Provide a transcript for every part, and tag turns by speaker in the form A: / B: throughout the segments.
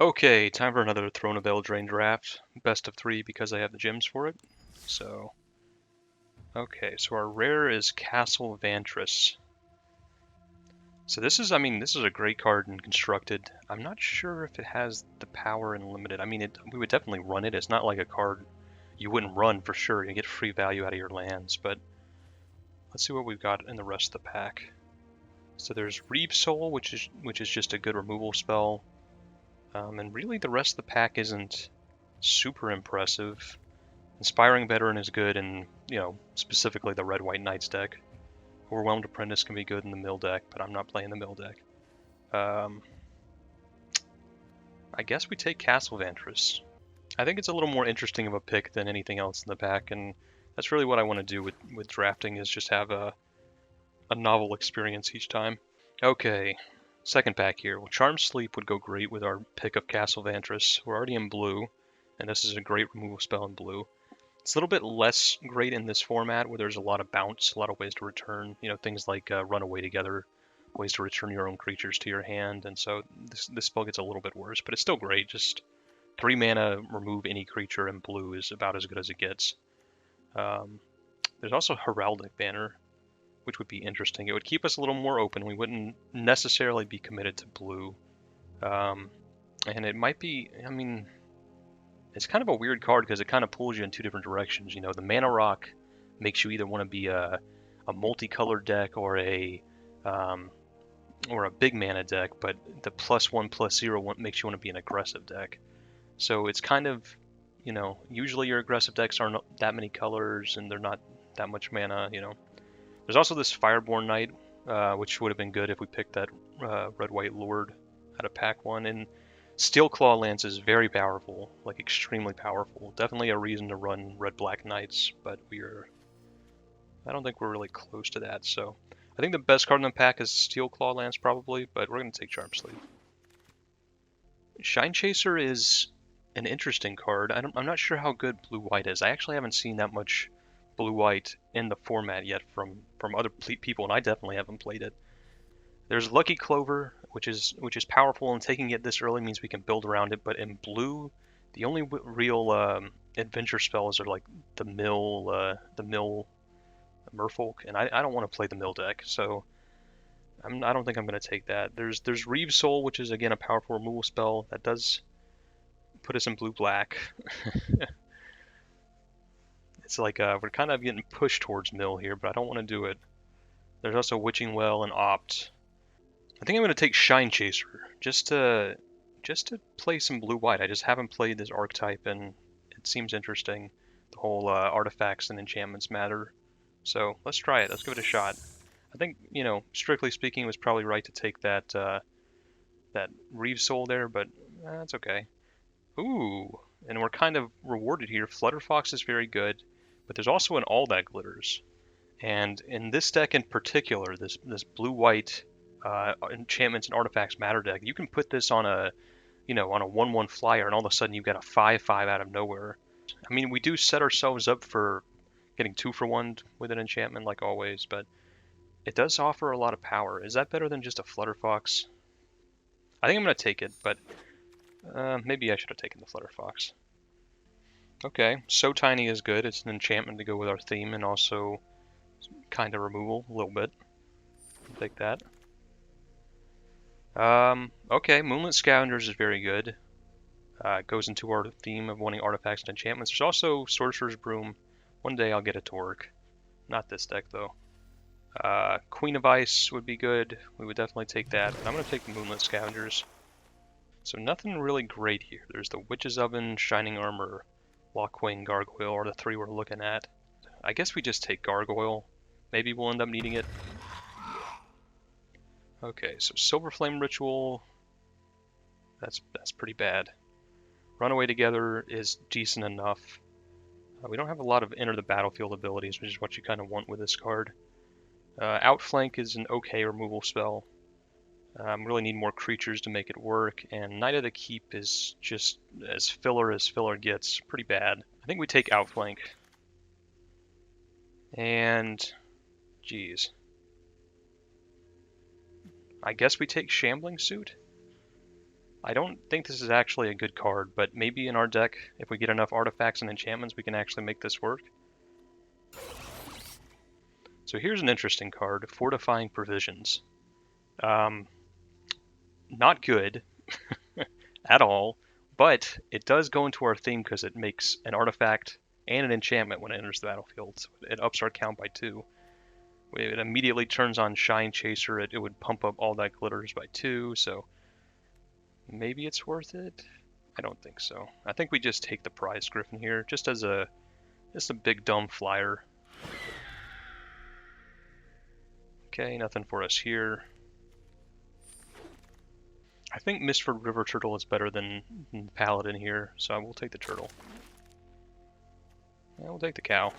A: Okay, time for another Throne of Eldraine draft. Best of 3 because I have the gems for it. So, okay, so our rare is Castle Vantress. So this is a great card in Constructed. I'm not sure if it has the power in Limited. We would definitely run it. It's not like a card you wouldn't run for sure. You get free value out of your lands, but let's see what we've got in the rest of the pack. So there's Reeve Soul, which is just a good removal spell. And really the rest of the pack isn't super impressive. Inspiring Veteran is good in, specifically the Red-White Knights deck. Overwhelmed Apprentice can be good in the mill deck, but I'm not playing the mill deck. Um, I guess we take Castle Vantress. I think it's a little more interesting of a pick than anything else in the pack, and that's really what I want to do with drafting is just have a novel experience each time. Okay, second pack here. Well, Charm Sleep would go great with our pick of Castle Vantress. We're already in blue, and this is a great removal spell in blue. It's a little bit less great in this format where there's a lot of bounce, a lot of ways to return, things like run away together, ways to return your own creatures to your hand, and so this spell gets a little bit worse, but it's still great. Just 3 mana, remove any creature in blue is about as good as it gets. There's also Heraldic Banner, which would be interesting. It would keep us a little more open. We wouldn't necessarily be committed to blue. And it might be, it's kind of a weird card because it kind of pulls you in 2 different directions. The Mana Rock makes you either want to be a multicolored deck or a big mana deck, but the +1/+0 makes you want to be an aggressive deck. So it's kind of, usually your aggressive decks aren't that many colors and they're not that much mana. There's also this Fireborn Knight, which would have been good if we picked that Red-White Lord out of pack 1. And Steel Claw Lance is very powerful, like extremely powerful. Definitely a reason to run Red-Black Knights, but I don't think we're really close to that. So I think the best card in the pack is Steel Claw Lance probably, but we're going to take Charm Sleeve. Shine Chaser is an interesting card. I'm not sure how good Blue-White is. I actually haven't seen that much Blue-White in the format yet from other people, and I definitely haven't played it. There's Lucky Clover, which is powerful, and taking it this early means we can build around it. But in blue, the only real adventure spells are like the mill Merfolk, and I don't want to play the mill deck, so I don't think I'm going to take that. There's Reeve Soul, which is again a powerful removal spell that does put us in blue-black. It's like we're kind of getting pushed towards mill here, but I don't want to do it. There's also Witching Well and Opt. I think I'm going to take Shine Chaser just to play some blue-white. I just haven't played this archetype, and it seems interesting. The whole artifacts and enchantments matter. So let's try it. Let's give it a shot. I think, strictly speaking, it was probably right to take that Reeve Soul there, but that's okay. Ooh, and we're kind of rewarded here. Flutterfox is very good, but there's also an All That Glitters. And in this deck in particular, this blue-white enchantments and artifacts matter deck, you can put this on a 1/1 flyer, and all of a sudden you've got a 5/5 out of nowhere. We do set ourselves up for getting 2 for 1 with an enchantment like always, but it does offer a lot of power. Is that better than just a Flutterfox? I think I'm going to take it, but maybe I should have taken the Flutterfox. Okay, So Tiny is good. It's an enchantment to go with our theme, and also kind of removal a little bit. I'll take that. Okay, Moonlit Scavengers is very good. It goes into our theme of wanting artifacts and enchantments. There's also Sorcerer's Broom. One day I'll get it to work. Not this deck, though. Queen of Ice would be good. We would definitely take that. But I'm going to take the Moonlit Scavengers. So nothing really great here. There's the Witch's Oven, Shining Armor, Lockwing, Gargoyle are the 3 we're looking at. I guess we just take Gargoyle. Maybe we'll end up needing it. Okay, so Silver Flame Ritual. That's pretty bad. Runaway Together is decent enough. We don't have a lot of enter the battlefield abilities, which is what you kind of want with this card. Outflank is an okay removal spell. Really need more creatures to make it work, and Knight of the Keep is just as filler gets. Pretty bad. I think we take Outflank. And, geez. I guess we take Shambling Suit? I don't think this is actually a good card, but maybe in our deck, if we get enough artifacts and enchantments, we can actually make this work. So here's an interesting card, Fortifying Provisions. Not good at all, but it does go into our theme because it makes an artifact and an enchantment when it enters the battlefield. So it ups our count by 2. It immediately turns on Shine Chaser. It would pump up all that glitters by 2, so maybe it's worth it. I don't think so. I think we just take the prize Griffin here, just a big dumb flyer. Okay, nothing for us here. I think Mistford River Turtle is better than Paladin here, so I will take the turtle. Yeah, we'll take the cow.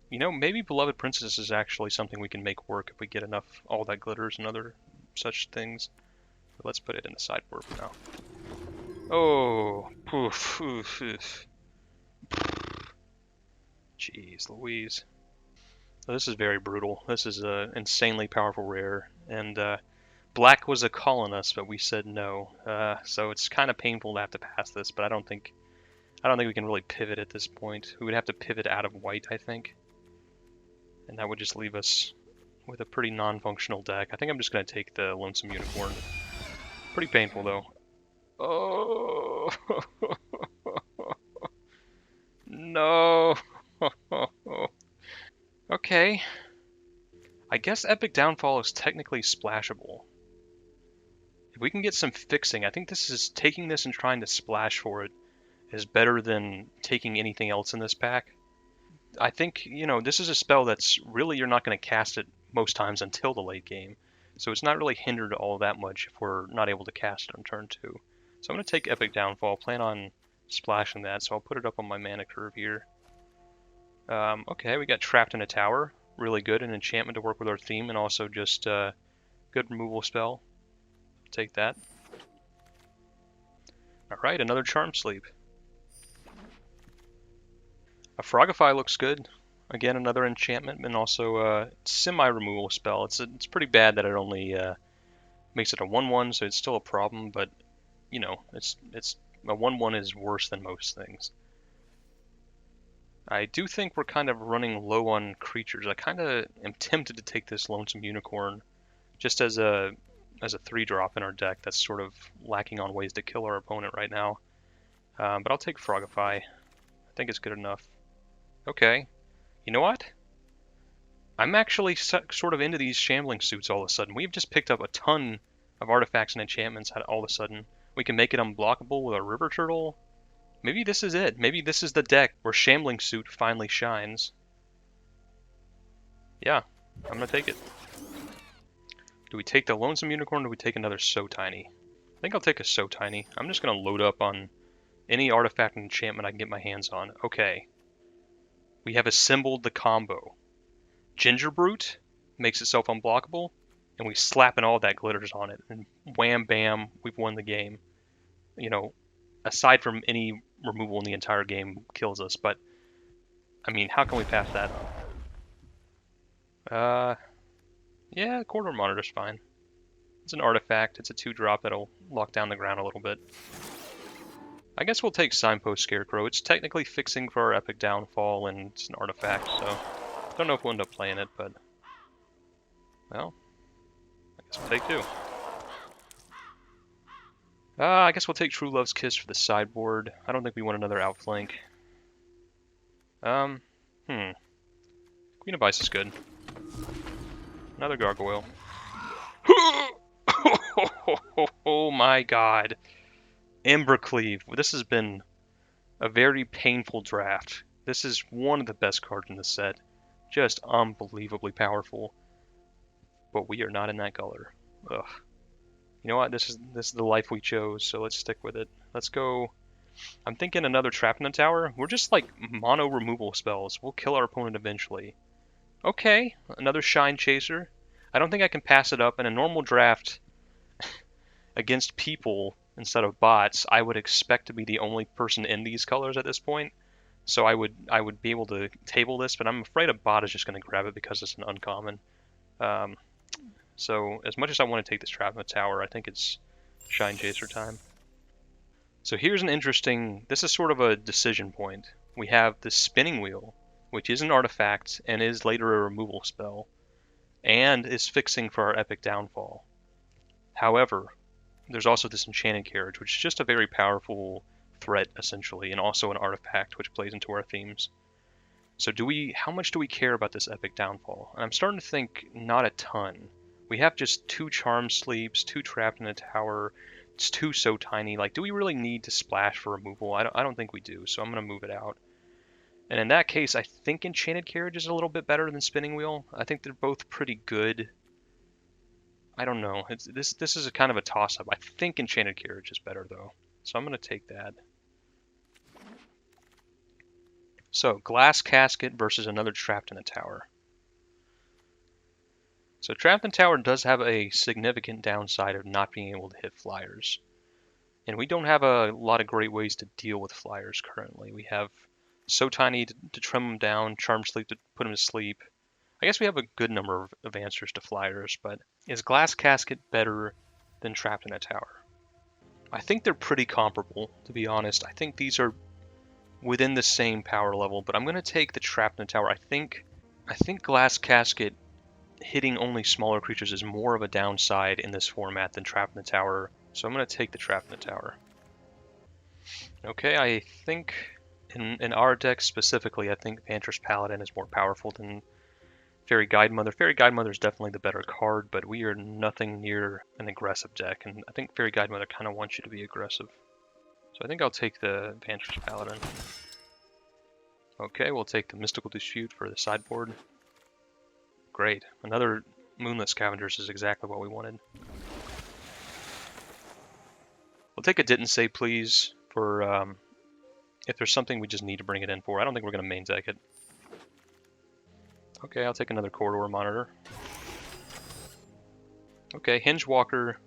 A: You know, maybe Beloved Princess is actually something we can make work if we get enough all that glitters and other such things. But let's put it in the sideboard for now. Oh, poof, oof, oof. Jeez Louise. So this is very brutal. This is an insanely powerful rare, and black was a call on us, but we said no. So it's kind of painful to have to pass this, but I don't think we can really pivot at this point. We would have to pivot out of white, I think, and that would just leave us with a pretty non-functional deck. I think I'm just going to take the Lonesome Unicorn. Pretty painful though. Oh no. Okay. I guess Epic Downfall is technically splashable. If we can get some fixing, I think this is taking this and trying to splash for it is better than taking anything else in this pack. I think, you know, this is a spell that's really you're not going to cast it most times until the late game. So it's not really hindered all that much if we're not able to cast it on turn 2. So I'm going to take Epic Downfall, plan on splashing that, so I'll put it up on my mana curve here. Okay, we got Trapped in a Tower. Really good, an enchantment to work with our theme, and also just good removal spell. Take that. Alright, another Charm Sleep. A Frogify looks good. Again, another enchantment, and also a semi-removal spell. It's pretty bad that it only makes it a 1/1, so it's still a problem, but, you know, it's a 1/1 is worse than most things. I do think we're kind of running low on creatures. I kind of am tempted to take this Lonesome Unicorn just as a 3-drop in our deck that's sort of lacking on ways to kill our opponent right now. But I'll take Frogify. I think it's good enough. Okay. You know what? I'm actually sort of into these Shambling Suits all of a sudden. We've just picked up a ton of artifacts and enchantments all of a sudden. We can make it unblockable with our River Turtle. Maybe this is it. Maybe this is the deck where Shambling Suit finally shines. Yeah, I'm gonna take it. Do we take the Lonesome Unicorn or do we take another So Tiny? I think I'll take a So Tiny. I'm just gonna load up on any artifact and enchantment I can get my hands on. Okay. We have assembled the combo. Ginger Brute makes itself unblockable, and we slap in all that glitters on it, and wham bam, we've won the game. You know, aside from any removal in the entire game kills us, but I mean, how can we pass that up? Yeah, Corridor Monitor's fine. It's an artifact. It's a 2-drop that'll lock down the ground a little bit. I guess we'll take Signpost Scarecrow. It's technically fixing for our Epic Downfall, and it's an artifact, so I don't know if we'll end up playing it, but well, I guess we'll take 2. I guess we'll take True Love's Kiss for the sideboard. I don't think we want another outflank. Queen of Ice is good. Another Gargoyle. Oh my god. Embercleave. This has been a very painful draft. This is one of the best cards in the set. Just unbelievably powerful. But we are not in that color. Ugh. You know what? This is the life we chose, so let's stick with it. Let's go. I'm thinking another Trap in the Tower. We're just like mono removal spells. We'll kill our opponent eventually. Okay, another Shine Chaser. I don't think I can pass it up in a normal draft against people instead of bots. I would expect to be the only person in these colors at this point. So I would be able to table this, but I'm afraid a bot is just going to grab it because it's an uncommon. So as much as I want to take this Trap in the Tower, I think it's Shine Chaser time. So here's an interesting, this is sort of a decision point. We have the Spinning Wheel, which is an artifact and is later a removal spell, and is fixing for our Epic Downfall. However, there's also this Enchanted Carriage, which is just a very powerful threat, essentially, and also an artifact which plays into our themes. So how much do we care about this Epic Downfall? And I'm starting to think not a ton. We have just 2 Charm Sleeps, 2 Trapped in a Tower, it's 2 So Tiny. Like, do we really need to splash for removal? I don't think we do, so I'm going to move it out. And in that case, I think Enchanted Carriage is a little bit better than Spinning Wheel. I think they're both pretty good. I don't know. This is a kind of a toss-up. I think Enchanted Carriage is better, though. So I'm going to take that. So, Glass Casket versus another Trapped in a Tower. So Trapped in Tower does have a significant downside of not being able to hit flyers. And we don't have a lot of great ways to deal with flyers currently. We have So Tiny to trim them down, Charm Sleep to put them to sleep. I guess we have a good number of answers to flyers, but is Glass Casket better than Trapped in a Tower? I think they're pretty comparable, to be honest. I think these are within the same power level, but I'm going to take the Trapped in a Tower. I think Glass Casket hitting only smaller creatures is more of a downside in this format than Trapped in the Tower, so I'm going to take the Trapped in the Tower. Okay, I think in our deck specifically, I think Vantress Paladin is more powerful than Fairy Guidemother. Fairy Guidemother is definitely the better card, but we are nothing near an aggressive deck, and I think Fairy Guidemother kind of wants you to be aggressive. So I think I'll take the Vantress Paladin. Okay, we'll take the Mystical Dispute for the sideboard. Great. Another Moonlit Scavengers is exactly what we wanted. We'll take a Didn't Say Please for if there's something we just need to bring it in for. I don't think we're going to main deck it. Okay, I'll take another Corridor Monitor. Okay, Hinge Walker.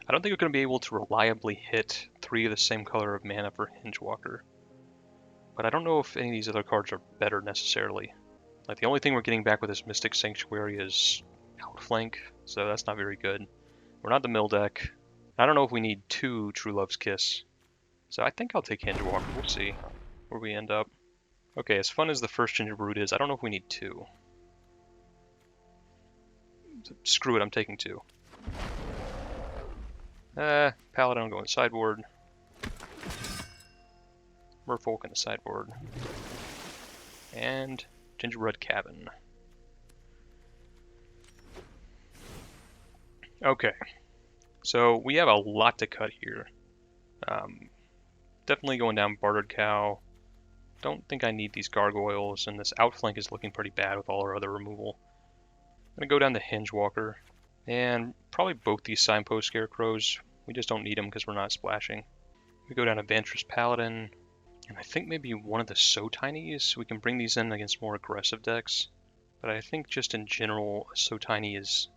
A: I don't think we're going to be able to reliably hit 3 of the same color of mana for Hinge Walker. But I don't know if any of these other cards are better necessarily. Like, the only thing we're getting back with this Mystic Sanctuary is Outflank, so that's not very good. We're not the mill deck. I don't know if we need 2 True Love's Kiss. So I think I'll take Hinge Walker. We'll see where we end up. Okay, as fun as the first Gingerbread is, I don't know if we need 2. Screw it, I'm taking 2. Paladin will go in the sideboard. Merfolk in the sideboard. And Gingerbread Cabin. Okay, so we have a lot to cut here. Definitely going down Bartered Cow. Don't think I need these Gargoyles, and this Outflank is looking pretty bad with all our other removal. I'm going to go down to Hinge Walker, and probably both these Signpost Scarecrows. We just don't need them because we're not splashing. We go down to Vantress Paladin, and I think maybe one of the So Tinies. We can bring these in against more aggressive decks, but I think just in general, So Tiny is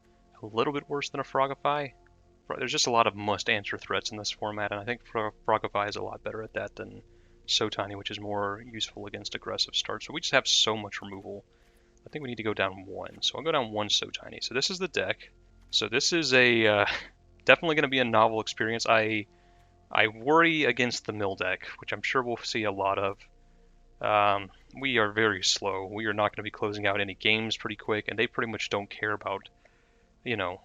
A: a little bit worse than a Frogify. There's just a lot of must-answer threats in this format, and I think Frogify is a lot better at that than So Tiny, which is more useful against aggressive starts. So we just have so much removal. I think we need to go down 1. So I'll go down 1 So Tiny. So this is the deck. So this is a definitely going to be a novel experience. I worry against the mill deck, which I'm sure we'll see a lot of. We are very slow. We are not going to be closing out any games pretty quick, and they pretty much don't care about, you know,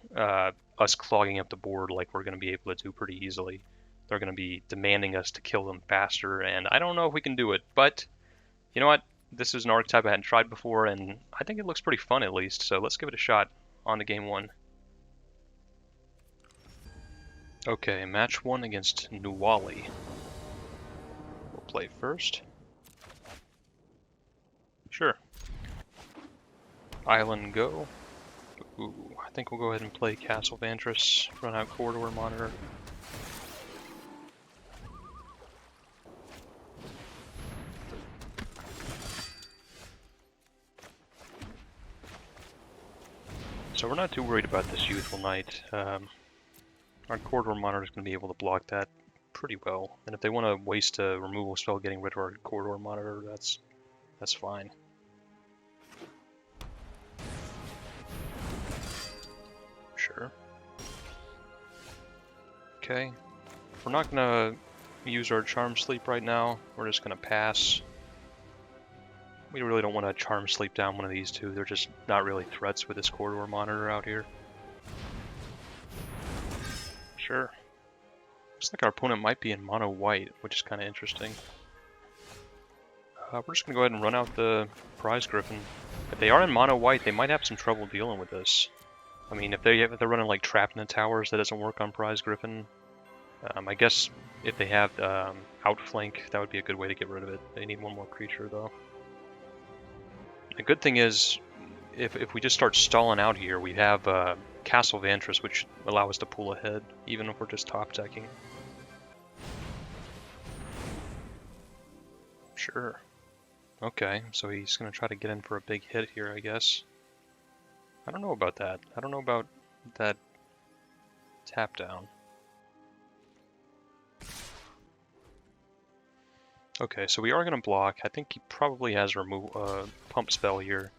A: us clogging up the board like we're going to be able to do pretty easily. They're going to be demanding us to kill them faster, and I don't know if we can do it, but you know what? This is an archetype I hadn't tried before, and I think it looks pretty fun at least, so let's give it a shot on to game 1. Okay, match 1 against Nuwali. We'll play first. Sure. Island go. Ooh, I think we'll go ahead and play Castle Vantress, run out Corridor Monitor. So we're not too worried about this Youthful Knight. Our Corridor Monitor is going to be able to block that pretty well. And if they want to waste a removal spell getting rid of our Corridor Monitor, that's fine. Sure. Okay. We're not gonna use our Charm Sleep right now. We're just gonna pass. We really don't want to Charm Sleep down one of these two. They're just not really threats with this Corridor Monitor out here. Sure. Looks like our opponent might be in mono white, which is kind of interesting. We're just going to go ahead and run out the Prize Griffin. If they are in mono white, they might have some trouble dealing with this. I mean, if they're running like Trap in the Towers, that doesn't work on Prize Griffin. I guess if they have Outflank, that would be a good way to get rid of it. They need one more creature, though. The good thing is, if we just start stalling out here, we have Castle Vantress, which allow us to pull ahead, even if we're just top decking. Sure. Okay, so he's going to try to get in for a big hit here, I guess. I don't know about that. I don't know about that tap down. Okay, so we are going to block. I think he probably has a pump spell here.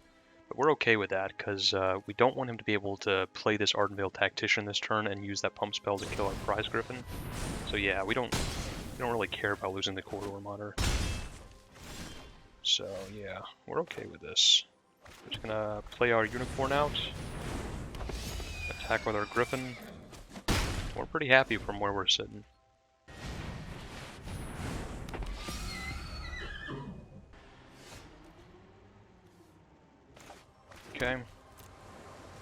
A: But we're okay with that, because we don't want him to be able to play this Ardenvale Tactician this turn and use that pump spell to kill our Prize Griffin. So yeah, we don't really care about losing the Corridor Monitor. So yeah, we're okay with this. We're just gonna play our Unicorn out, attack with our Griffin. We're pretty happy from where we're sitting. Okay.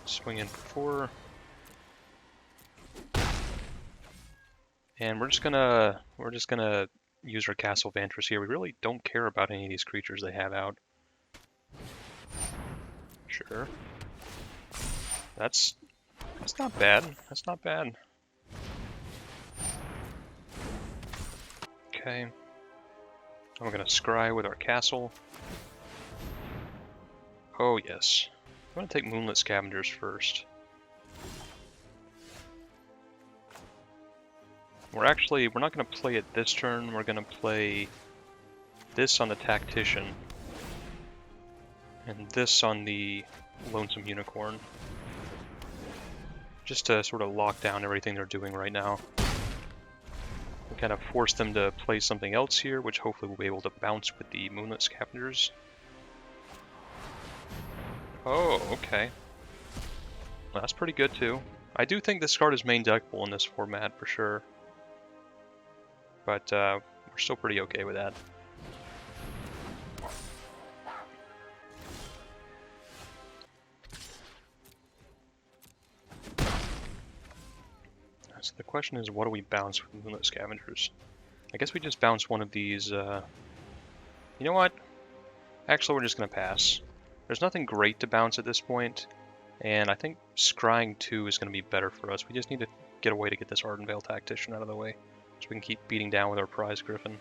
A: Swing in for 4. And we're just gonna use our Castle Vantress here. We really don't care about any of these creatures they have out. Sure. That's not bad. That's not bad. Okay. We're gonna scry with our castle. Oh yes. I'm gonna take Moonlit Scavengers first. We're not gonna play it this turn, we're gonna play this on the Tactician. And this on the Lonesome Unicorn. Just to sort of lock down everything they're doing right now. We kind of force them to play something else here, which hopefully we'll be able to bounce with the Moonlit Scavengers. Oh, okay. Well, that's pretty good too. I do think this card is main deckable in this format for sure. But we're still pretty okay with that. So the question is, what do we bounce with Moonlit Scavengers? I guess we just bounce one of these. You know what? Actually, we're just going to pass. There's nothing great to bounce at this point, and I think scrying 2 is going to be better for us. We just need to get a way to get this Ardenvale Tactician out of the way, so we can keep beating down with our Prize Griffin.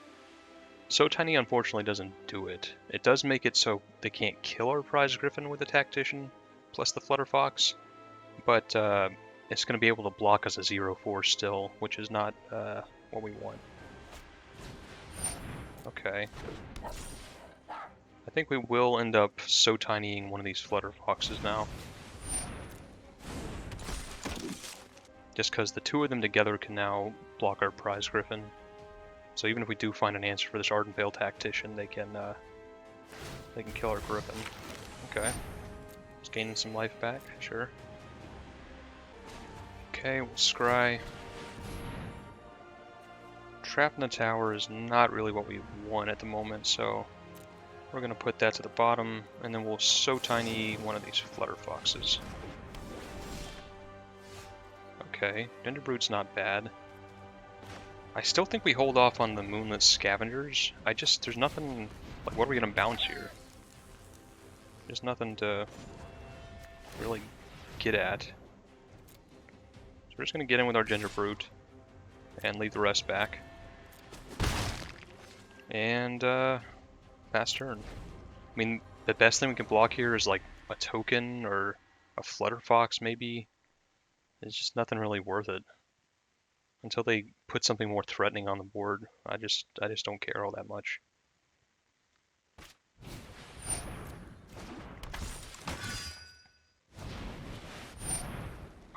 A: So Tiny unfortunately doesn't do it. It does make it so they can't kill our Prize Griffin with the Tactician, plus the Flutterfox, but it's going to be able to block us a 0/4 still, which is not what we want. Okay. I think we will end up so tinying one of these Flutterfoxes now. Just because the 2 of them together can now block our Prize Griffin. So even if we do find an answer for this Ardenvale Tactician, they can kill our Griffin. Okay. Just gaining some life back, sure. Okay, we'll scry. Trap in the Tower is not really what we want at the moment, so we're going to put that to the bottom, and then we'll so tiny one of these Flutterfoxes. Okay, Genderbrood's not bad. I still think we hold off on the Moonlit Scavengers. There's nothing, like, what are we going to bounce here? There's nothing to really get at. So we're just going to get in with our Genderbrood and leave the rest back. And, fast turn. I mean, the best thing we can block here is like a token or a Flutterfox maybe. It's just nothing really worth it. Until they put something more threatening on the board, I just don't care all that much.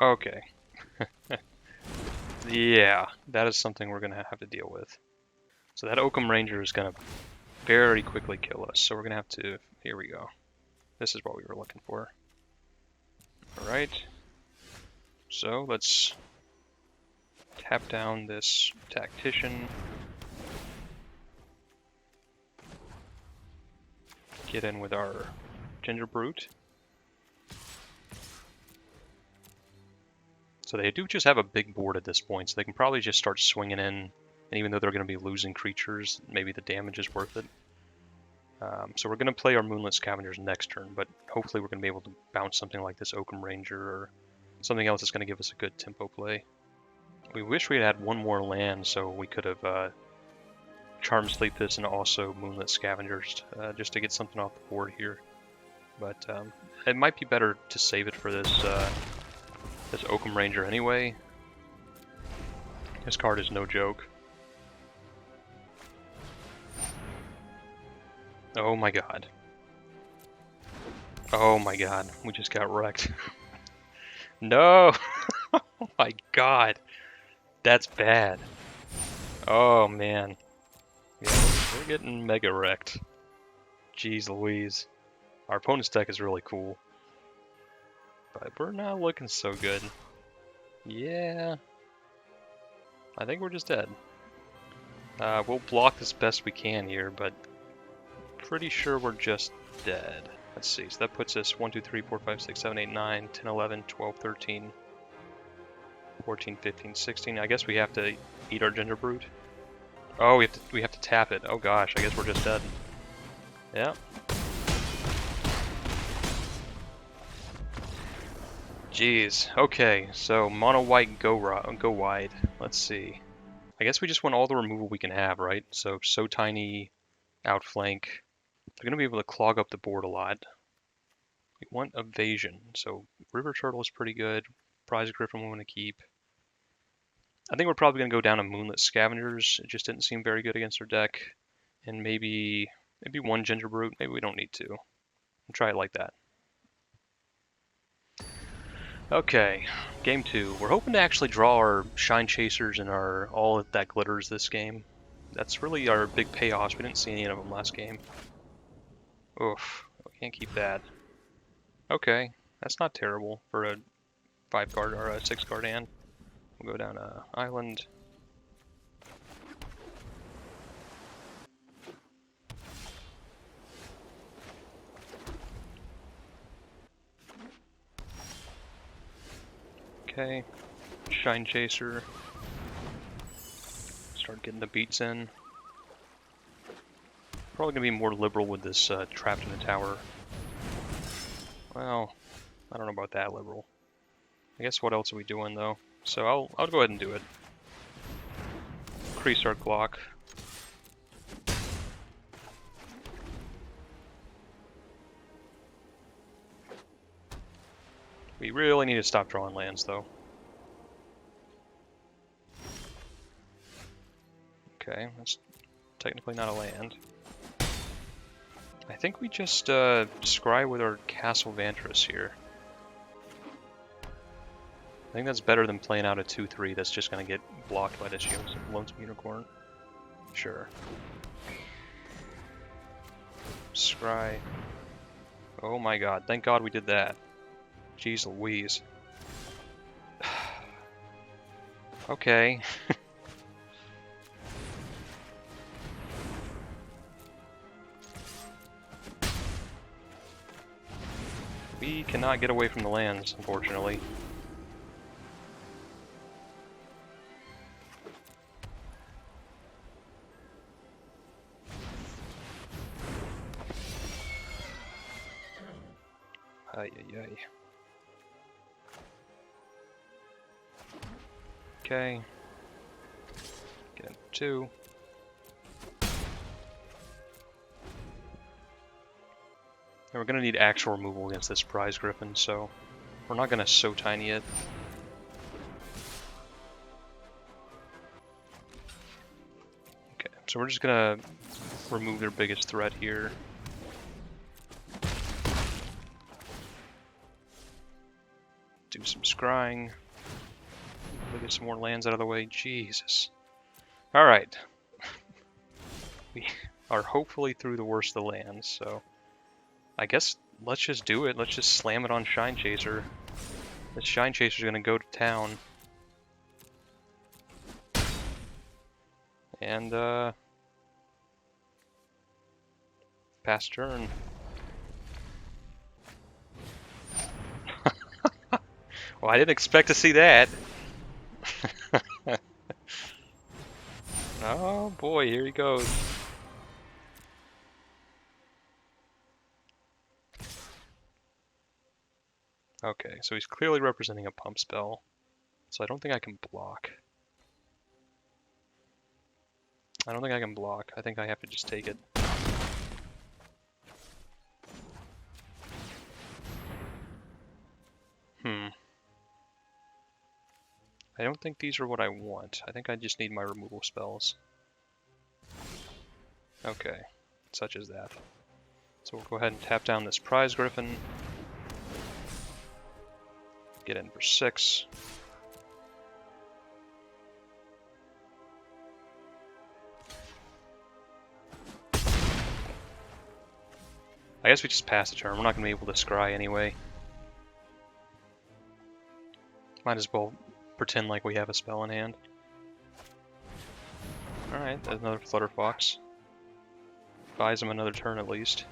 A: Okay. Yeah, that is something we're going to have to deal with. So that Oakham Ranger is going to very quickly kill us. So we're going to have to... Here we go. This is what we were looking for. Alright. So let's tap down this Tactician. Get in with our Ginger Brute. So they do just have a big board at this point, so they can probably just start swinging in. And even though they're going to be losing creatures, maybe the damage is worth it. So we're going to play our Moonlit Scavengers next turn, but hopefully we're going to be able to bounce something like this Oakham Ranger or something else that's going to give us a good tempo play. We wish we had one more land so we could have Charm Sleep this and also Moonlit Scavengers just to get something off the board here. But it might be better to save it for this this Oakham Ranger anyway. This card is no joke. Oh my god. Oh my god, we just got wrecked. No! Oh my god. That's bad. Oh man. Yeah, we're getting mega wrecked. Jeez Louise. Our opponent's deck is really cool. But we're not looking so good. Yeah. I think we're just dead. We'll block as best we can here, but pretty sure we're just dead. Let's see, so that puts us 1, 2, 3, 4, 5, 6, 7, 8, 9, 10, 11, 12, 13, 14, 15, 16. I guess we have to eat our Ginger Brute. Oh, we have to tap it. Oh gosh, I guess we're just dead. Yeah. Jeez. Okay, so mono white go wide. Let's see. I guess we just want all the removal we can have, right? So tiny, outflank. They're gonna be able to clog up the board a lot. We want evasion. So River Turtle is pretty good. Prize Griffin we want to keep. I think we're probably gonna go down to Moonlit Scavengers. It just didn't seem very good against our deck. And maybe one Ginger Brute. Maybe we don't need to. We'll try it like that. Okay, game 2. We're hoping to actually draw our Shine Chasers and our all that glitters this game. That's really our big payoffs. We didn't see any of them last game. Oof, we can't keep that. Okay, that's not terrible for a 5-card or a 6-card hand. We'll go down to Island. Okay, Shine Chaser. Start getting the beats in. Probably gonna be more liberal with this Trapped in the Tower. Well, I don't know about that liberal. I guess what else are we doing though? So I'll go ahead and do it. Increase our clock. We really need to stop drawing lands though. Okay, that's technically not a land. I think we just scry with our Castle Vantress here. I think that's better than playing out a 2-3 that's just going to get blocked by this Lonesome Unicorn. Sure. Scry. Oh my god, thank god we did that. Jeez Louise. Okay. We cannot get away from the lands, unfortunately. Ay, ay, ay. Okay. Get into 2. And we're going to need actual removal against this Prize Griffin, so we're not going to so tiny it. Okay, so we're just going to remove their biggest threat here. Do some scrying. get some more lands out of the way. Jesus. Alright. We are hopefully through the worst of the lands, so I guess let's just do it. Let's just slam it on Shine Chaser. This Shine Chaser's gonna go to town. And, pass turn. Well, I didn't expect to see that. Oh boy, here he goes. Okay, so he's clearly representing a pump spell. So I don't think I can block. I don't think I can block. I think I have to just take it. I don't think these are what I want. I think I just need my removal spells. Okay, such as that. So we'll go ahead and tap down this Prize Griffin. Get in for 6. I guess we just pass the turn. We're not going to be able to scry anyway. Might as well pretend like we have a spell in hand. Alright, there's another Flutter Fox. Buys him another turn at least.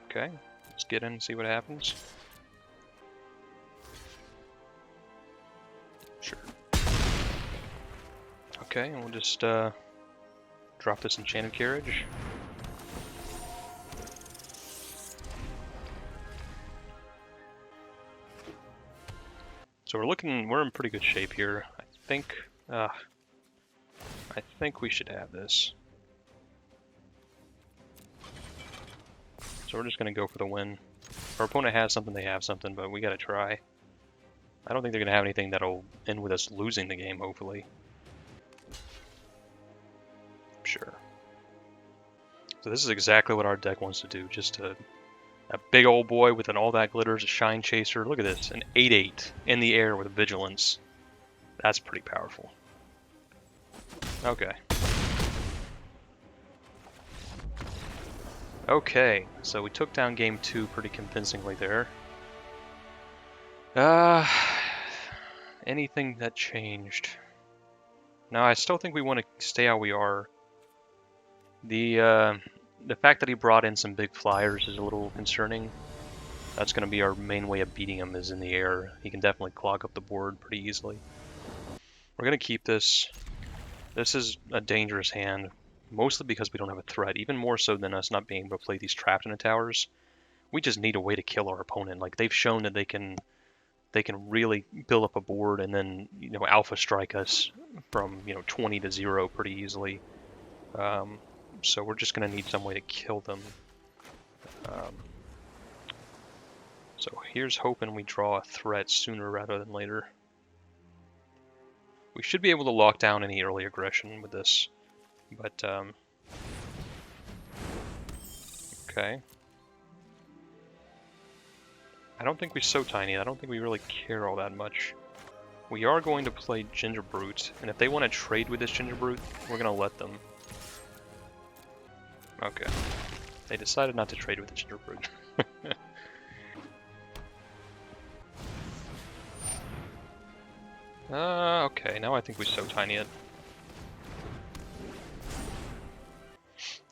A: Okay, let's get in and see what happens. Sure. Okay, and we'll just drop this Enchanted Carriage. So we're in pretty good shape here. I think we should have this. So we're just gonna go for the win. Our opponent has something, they have something, but we gotta try. I don't think they're gonna have anything that'll end with us losing the game, hopefully. Sure. So this is exactly what our deck wants to do, just a big old boy with an All That Glitters, a Shine Chaser. Look at this, an 8/8 in the air with a Vigilance. That's pretty powerful. Okay. Okay, so we took down game 2 pretty convincingly there. Anything that changed? No, I still think we want to stay how we are. The fact that he brought in some big flyers is a little concerning. That's going to be our main way of beating him, is in the air. He can definitely clog up the board pretty easily. We're going to keep this. This is a dangerous hand, mostly because we don't have a threat, even more so than us not being able to play these trapped in the towers. We just need a way to kill our opponent. Like, they've shown that they can really build up a board and then, you know, alpha strike us from, you know, 20 to 0 pretty easily. So we're just going to need some way to kill them. So here's hoping we draw a threat sooner rather than later. We should be able to lock down any early aggression with this, but okay. I don't think we're so tiny. I don't think we really care all that much. We are going to play Ginger Brute, and if they want to trade with this Ginger Brute, we're going to let them. Okay. They decided not to trade with the Ginger Brute. Okay, now I think we so tiny it.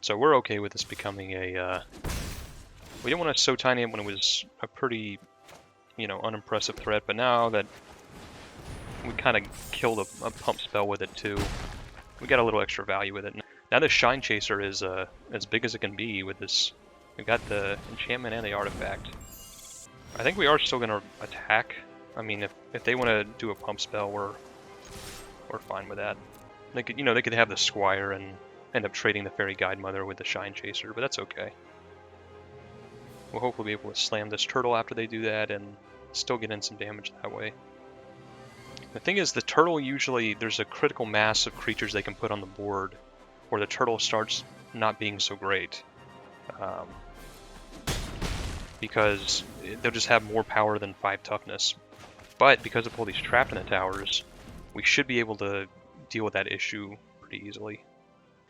A: So we're okay with this becoming a, we didn't want to so tiny it when it was a pretty, you know, unimpressive threat, but now that we kind of killed a pump spell with it too, we got a little extra value with it. Now the Shine Chaser is as big as it can be with this. We got the enchantment and the artifact. I think we are still going to attack. I mean, if they want to do a pump spell, we're fine with that. They could, you know, they could have the Squire and end up trading the Fairy Guidemother with the Shine Chaser, but that's okay. We'll hopefully be able to slam this turtle after they do that and still get in some damage that way. The thing is, the turtle usually, there's a critical mass of creatures they can put on the board where the turtle starts not being so great. Because they'll just have more power than 5 toughness. But because of all these trapped in the towers, we should be able to deal with that issue pretty easily.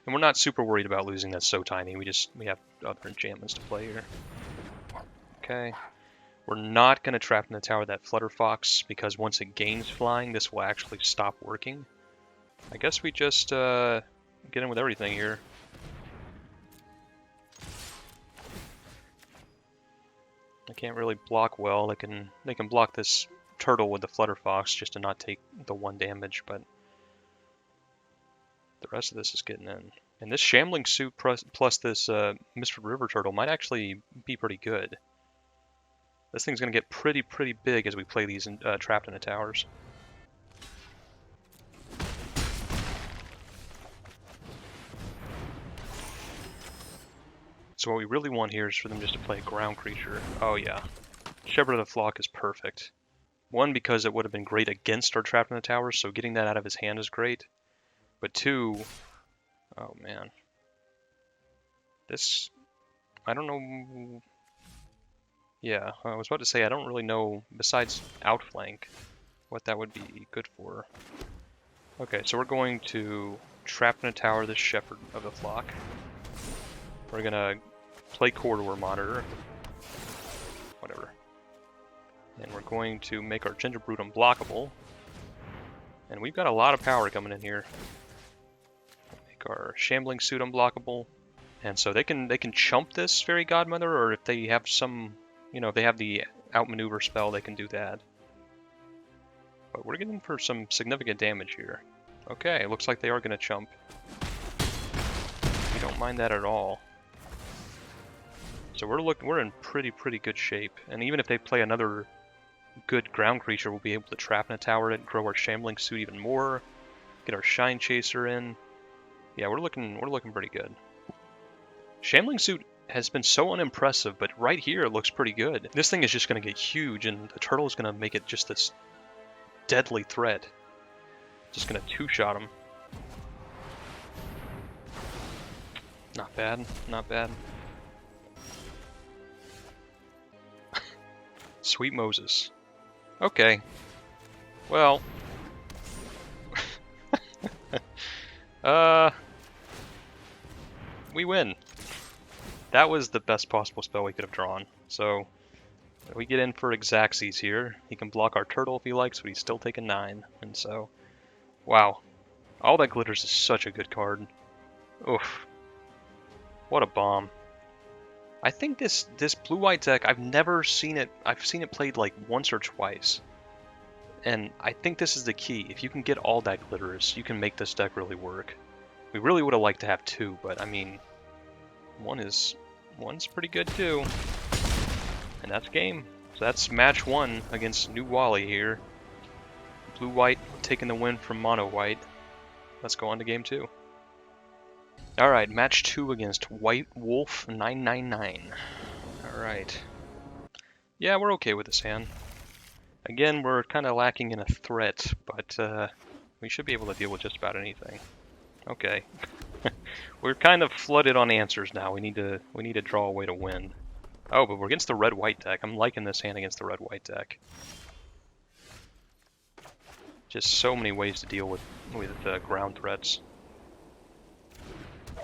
A: And we're not super worried about losing. That's so tiny. We have other enchantments to play here. Okay. We're not going to trap in the tower that Flutter Fox, because once it gains flying, this will actually stop working. I guess we just get in with everything here. I can't really block well. They can block this turtle with the Flutter Fox just to not take the 1 damage, but the rest of this is getting in. And this Shambling Suit plus this Mistford River Turtle might actually be pretty good. This thing's going to get pretty big as we play these trapped in the towers. So what we really want here is for them just to play a ground creature. Oh yeah. Shepherd of the Flock is perfect. One, because it would have been great against our trapped in the towers, so getting that out of his hand is great. But two, oh man. This, I don't know. Yeah, I was about to say I don't really know, besides outflank, what that would be good for. Okay, so we're going to trap in a tower this Shepherd of the Flock. We're gonna play Corridor Monitor. Whatever. And we're going to make our Gingerbrute unblockable. And we've got a lot of power coming in here. Make our Shambling Suit unblockable. And so they can chump this Fairy Godmother, or if they have some, you know, if they have the outmaneuver spell, they can do that. But we're getting for some significant damage here. Okay, looks like they are going to chump. We don't mind that at all. So we're in pretty good shape. And even if they play another good ground creature, we'll be able to trap in a tower and grow our Shambling Suit even more. Get our Shine Chaser in. Yeah, we're looking pretty good. Shambling Suit has been so unimpressive, but right here it looks pretty good. This thing is just going to get huge, and the turtle is going to make it just this deadly threat. Just going to two-shot him. Not bad, not bad. Sweet Moses. Okay. Well. We win. That was the best possible spell we could have drawn. So, we get in for Xaxes here. He can block our turtle if he likes, but he's still taking 9. And so, wow. All That Glitters is such a good card. Oof. What a bomb. I think this blue-white deck, I've never seen it. I've seen it played like once or twice. And I think this is the key. If you can get All That Glitters, you can make this deck really work. We really would have liked to have 2, but I mean, one's pretty good too. And that's game. So that's match 1 against New Wally here. Blue-white taking the win from mono-white. Let's go on to game 2. Alright, match 2 against White Wolf 999. Alright. Yeah, we're okay with this hand. Again, we're kind of lacking in a threat, but we should be able to deal with just about anything. Okay. We're kind of flooded on answers now. We need to draw a way to win. Oh, but we're against the red-white deck. I'm liking this hand against the red-white deck. Just so many ways to deal with ground threats.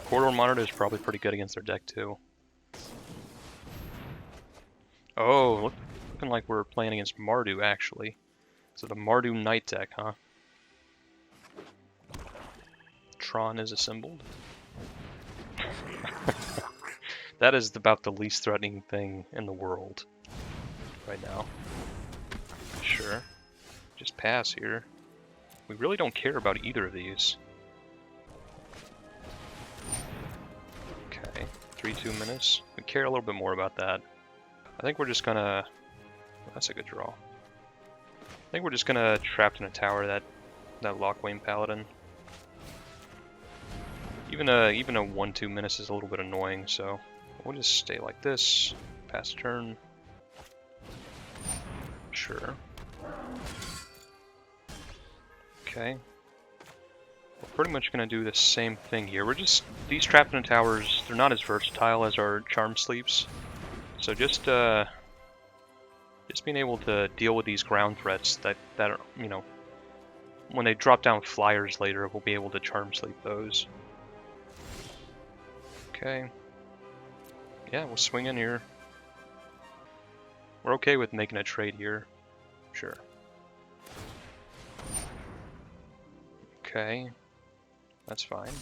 A: Corridor Monitor is probably pretty good against their deck too. Oh, looking like we're playing against Mardu actually. So the Mardu Knight deck, huh? Tron is assembled. That is about the least threatening thing in the world right now. Sure. Just pass here. We really don't care about either of these. Okay, 3-2 menace. We care a little bit more about that. I think we're just gonna... That's a good draw. I think we're just gonna Trapped in a Tower that Lockwayne Paladin. Even a 1-2 menace is a little bit annoying, so we'll just stay like this. Pass turn. Sure. Okay. We're pretty much going to do the same thing here. These Trapped in Towers, they're not as versatile as our Charm Sleeps. So just Just being able to deal with these ground threats that are, you know, when they drop down flyers later, we'll be able to charm sleep those. Okay. Yeah, we'll swing in here. We're okay with making a trade here. Sure. Okay. That's fine.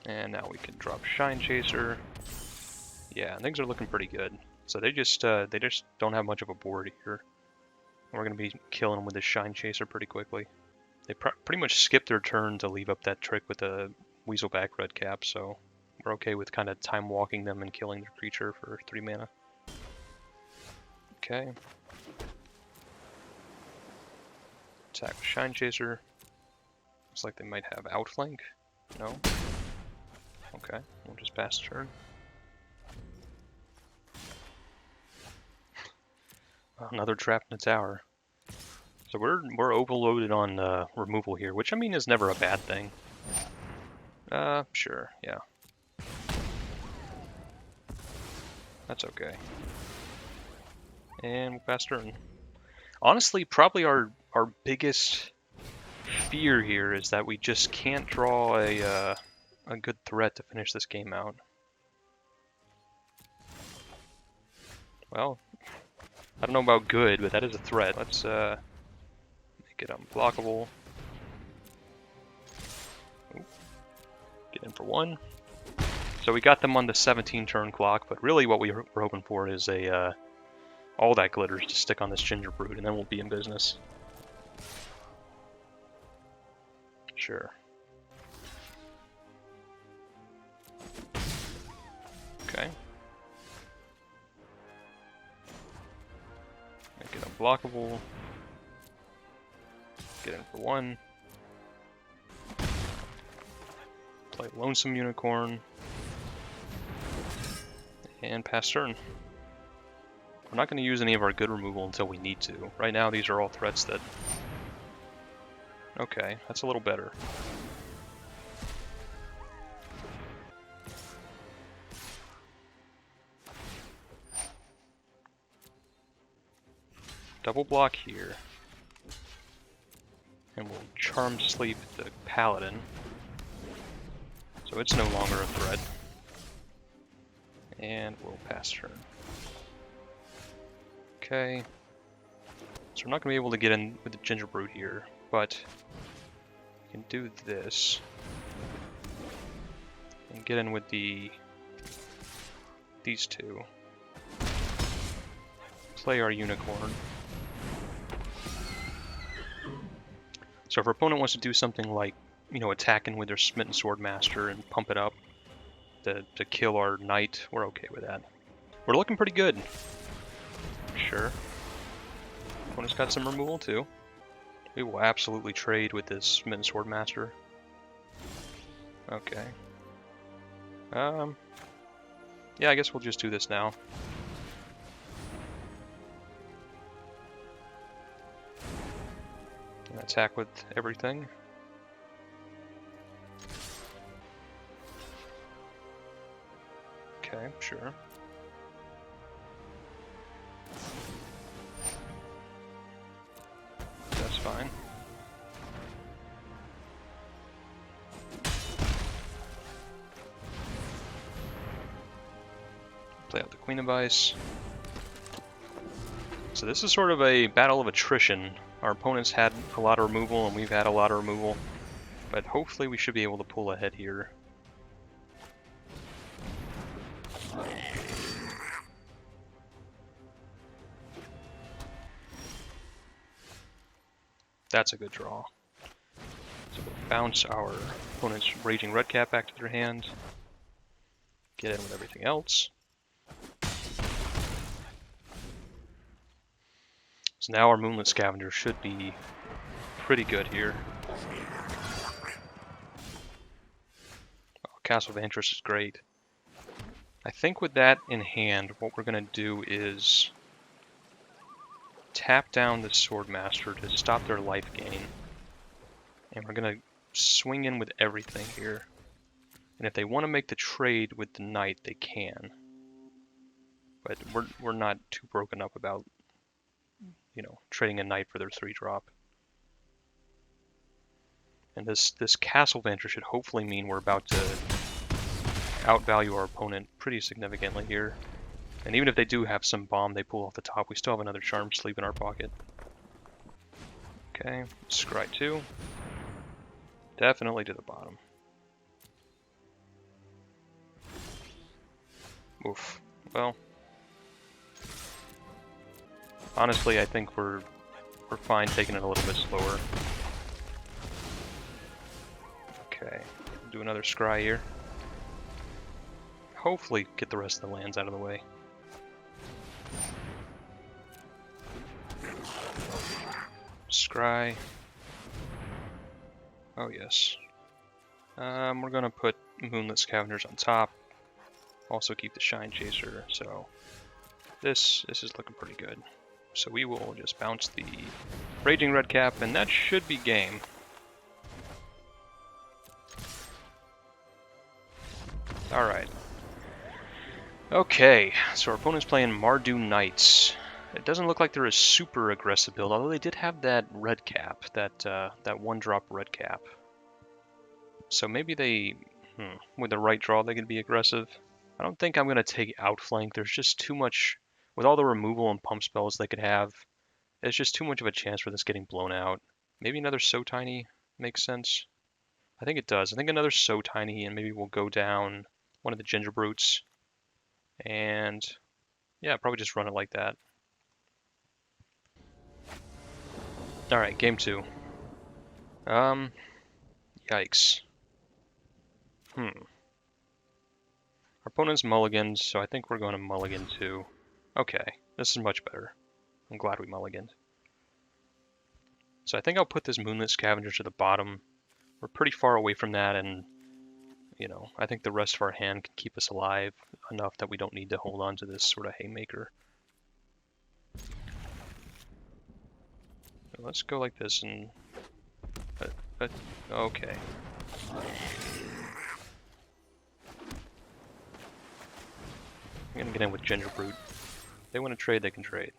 A: And now we can drop Shine Chaser. Yeah, things are looking pretty good. So they just don't have much of a board here. We're gonna be killing them with this Shine Chaser pretty quickly. They pretty much skip their turn to leave up that trick with the Weaselback Red Cap, so we're okay with kind of time walking them and killing their creature for 3 mana. Okay. Attack with Shine Chaser. Looks like they might have Outflank. No? Okay, we'll just pass the turn. Another trap in the tower. So we're overloaded on removal here, which I mean is never a bad thing. Sure, yeah. That's okay. And we'll pass turn. Honestly, probably our biggest fear here is that we just can't draw a good threat to finish this game out. Well, I don't know about good, but that is a threat. Let's make it unblockable. Ooh. Get in for 1. So we got them on the 17 turn clock, but really what we were hoping for is a all that glitters to stick on this Gingerbread, and then we'll be in business. Sure. Okay. Make it unblockable. Get in for 1. Play Lonesome Unicorn. And pass turn. We're not going to use any of our good removal until we need to. Right now, these are all threats that... Okay, that's a little better. Double block here. And we'll Charm Sleep the Paladin. So it's no longer a threat. And we'll pass turn. Okay. So we're not going to be able to get in with the Gingerbread here, but we can do this. And get in with these two. Play our Unicorn. So if our opponent wants to do something like, you know, attacking with their Smitten Swordmaster and pump it up to kill our Knight, we're okay with that. We're looking pretty good. Sure. Opponent's got some removal too. We will absolutely trade with this Smitten Swordmaster. Okay. Yeah, I guess we'll just do this now. And attack with everything. Okay, sure. That's fine. Play out the Queen of Ice. So this is sort of a battle of attrition. Our opponents had a lot of removal and we've had a lot of removal. But hopefully we should be able to pull ahead here. That's a good draw. So we'll bounce our opponent's Raging Redcap back to their hand. Get in with everything else. So now our Moonlit Scavenger should be pretty good here. Oh, Castle of Interest is great. I think with that in hand, what we're going to do is tap down the Swordmaster to stop their life gain. And we're going to swing in with everything here. And if they want to make the trade with the knight, they can. But we're not too broken up about, you know, trading a knight for their 3-drop. And this castle venture should hopefully mean we're about to outvalue our opponent pretty significantly here. And even if they do have some bomb they pull off the top, we still have another charm sleeve in our pocket. Okay, scry 2. Definitely to the bottom. Oof. Well, honestly, I think we're fine taking it a little bit slower. Okay, do another scry here. Hopefully get the rest of the lands out of the way. Scry. Oh yes. We're gonna put Moonlit Scavengers on top. Also keep the Shine Chaser, so this is looking pretty good. So we will just bounce the Raging Redcap, and that should be game. Alright. Okay, so our opponent's playing Mardu Knights. It doesn't look like they're a super aggressive build, although they did have that red cap, that 1-drop red cap. So maybe they, with the right draw, they could be aggressive. I don't think I'm going to take Outflank. There's just too much, with all the removal and pump spells they could have, it's just too much of a chance for this getting blown out. Maybe another So Tiny makes sense. I think it does. I think another So Tiny, and maybe we'll go down one of the Ginger Brutes. And yeah, probably just run it like that. Alright, game 2. Yikes. Our opponent's mulliganed, so I think we're going to mulligan too. Okay, this is much better. I'm glad we mulliganed. So I think I'll put this Moonlit Scavenger to the bottom. We're pretty far away from that, and you know, I think the rest of our hand can keep us alive enough that we don't need to hold on to this sort of haymaker. So let's go like this and... okay. I'm gonna get in with Ginger Brute. If they want to trade, they can trade.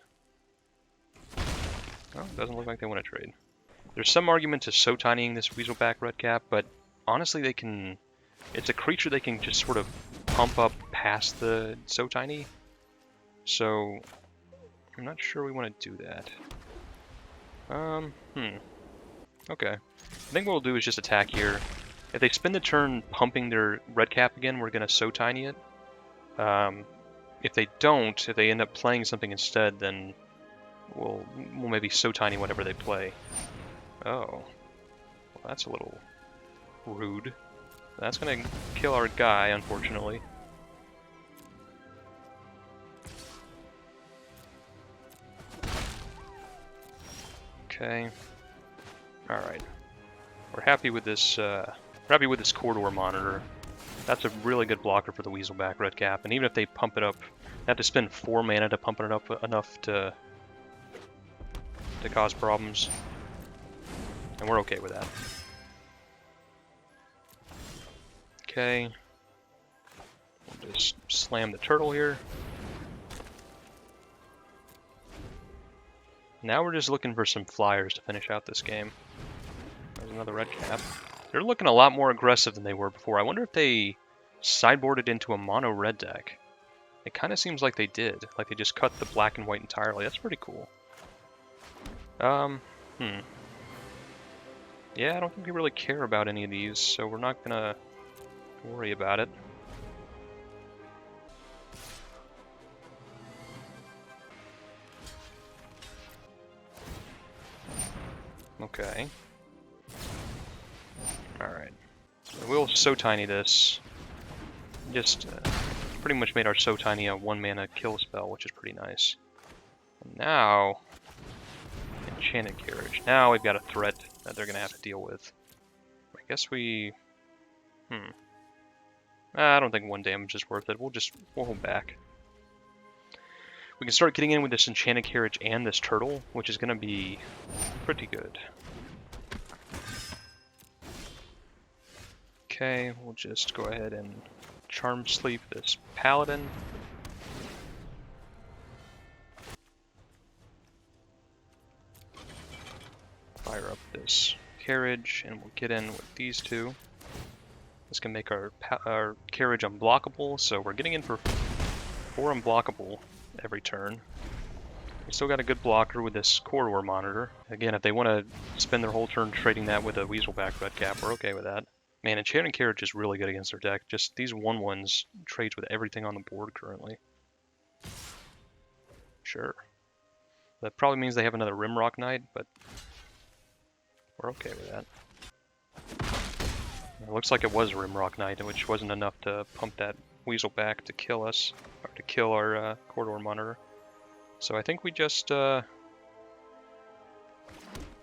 A: Oh, doesn't look like they want to trade. There's some argument to So Tinying this Weaselback Redcap, but honestly they can... It's a creature they can just sort of pump up past the So Tiny. So, I'm not sure we want to do that. Okay. I think what we'll do is just attack here. If they spend the turn pumping their Redcap again, we're going to So Tiny it. If they don't, if they end up playing something instead, then we'll maybe So Tiny whatever they play. Oh. Well, that's a little rude. That's going to kill our guy, unfortunately. Okay. Alright. We're happy with this corridor monitor. That's a really good blocker for the Weaselback Redcap, and even if they pump it up, they have to spend 4 mana to pump it up enough to cause problems. And we're okay with that. Okay. We'll just slam the turtle here. Now we're just looking for some flyers to finish out this game. There's another red cap. They're looking a lot more aggressive than they were before. I wonder if they sideboarded into a mono red deck. It kind of seems like they did. Like they just cut the black and white entirely. That's pretty cool. Yeah, I don't think we really care about any of these, so we're not gonna worry about it. Okay. Alright. So we'll So Tiny this. Just pretty much made our So Tiny a 1-mana kill spell, which is pretty nice. And now, Enchanted Carriage. Now we've got a threat that they're going to have to deal with. I guess we... I don't think 1 damage is worth it. We'll hold back. We can start getting in with this Enchanted Carriage and this turtle, which is going to be pretty good. Okay, we'll just go ahead and Charm Sleep this Paladin. Fire up this Carriage, and we'll get in with these two. This can make our Carriage unblockable, so we're getting in for 4 unblockable every turn. We still got a good blocker with this Corridor Monitor. Again, if they want to spend their whole turn trading that with a Weaselback Red Cap, we're okay with that. Man, Enchanting Carriage is really good against their deck. Just these 1/1s trades with everything on the board currently. Sure. That probably means they have another Rimrock Knight, but we're okay with that. It looks like it was a Rimrock Knight, which wasn't enough to pump that Weaselback to kill us, or to kill our Corridor Monitor. So I think we just, I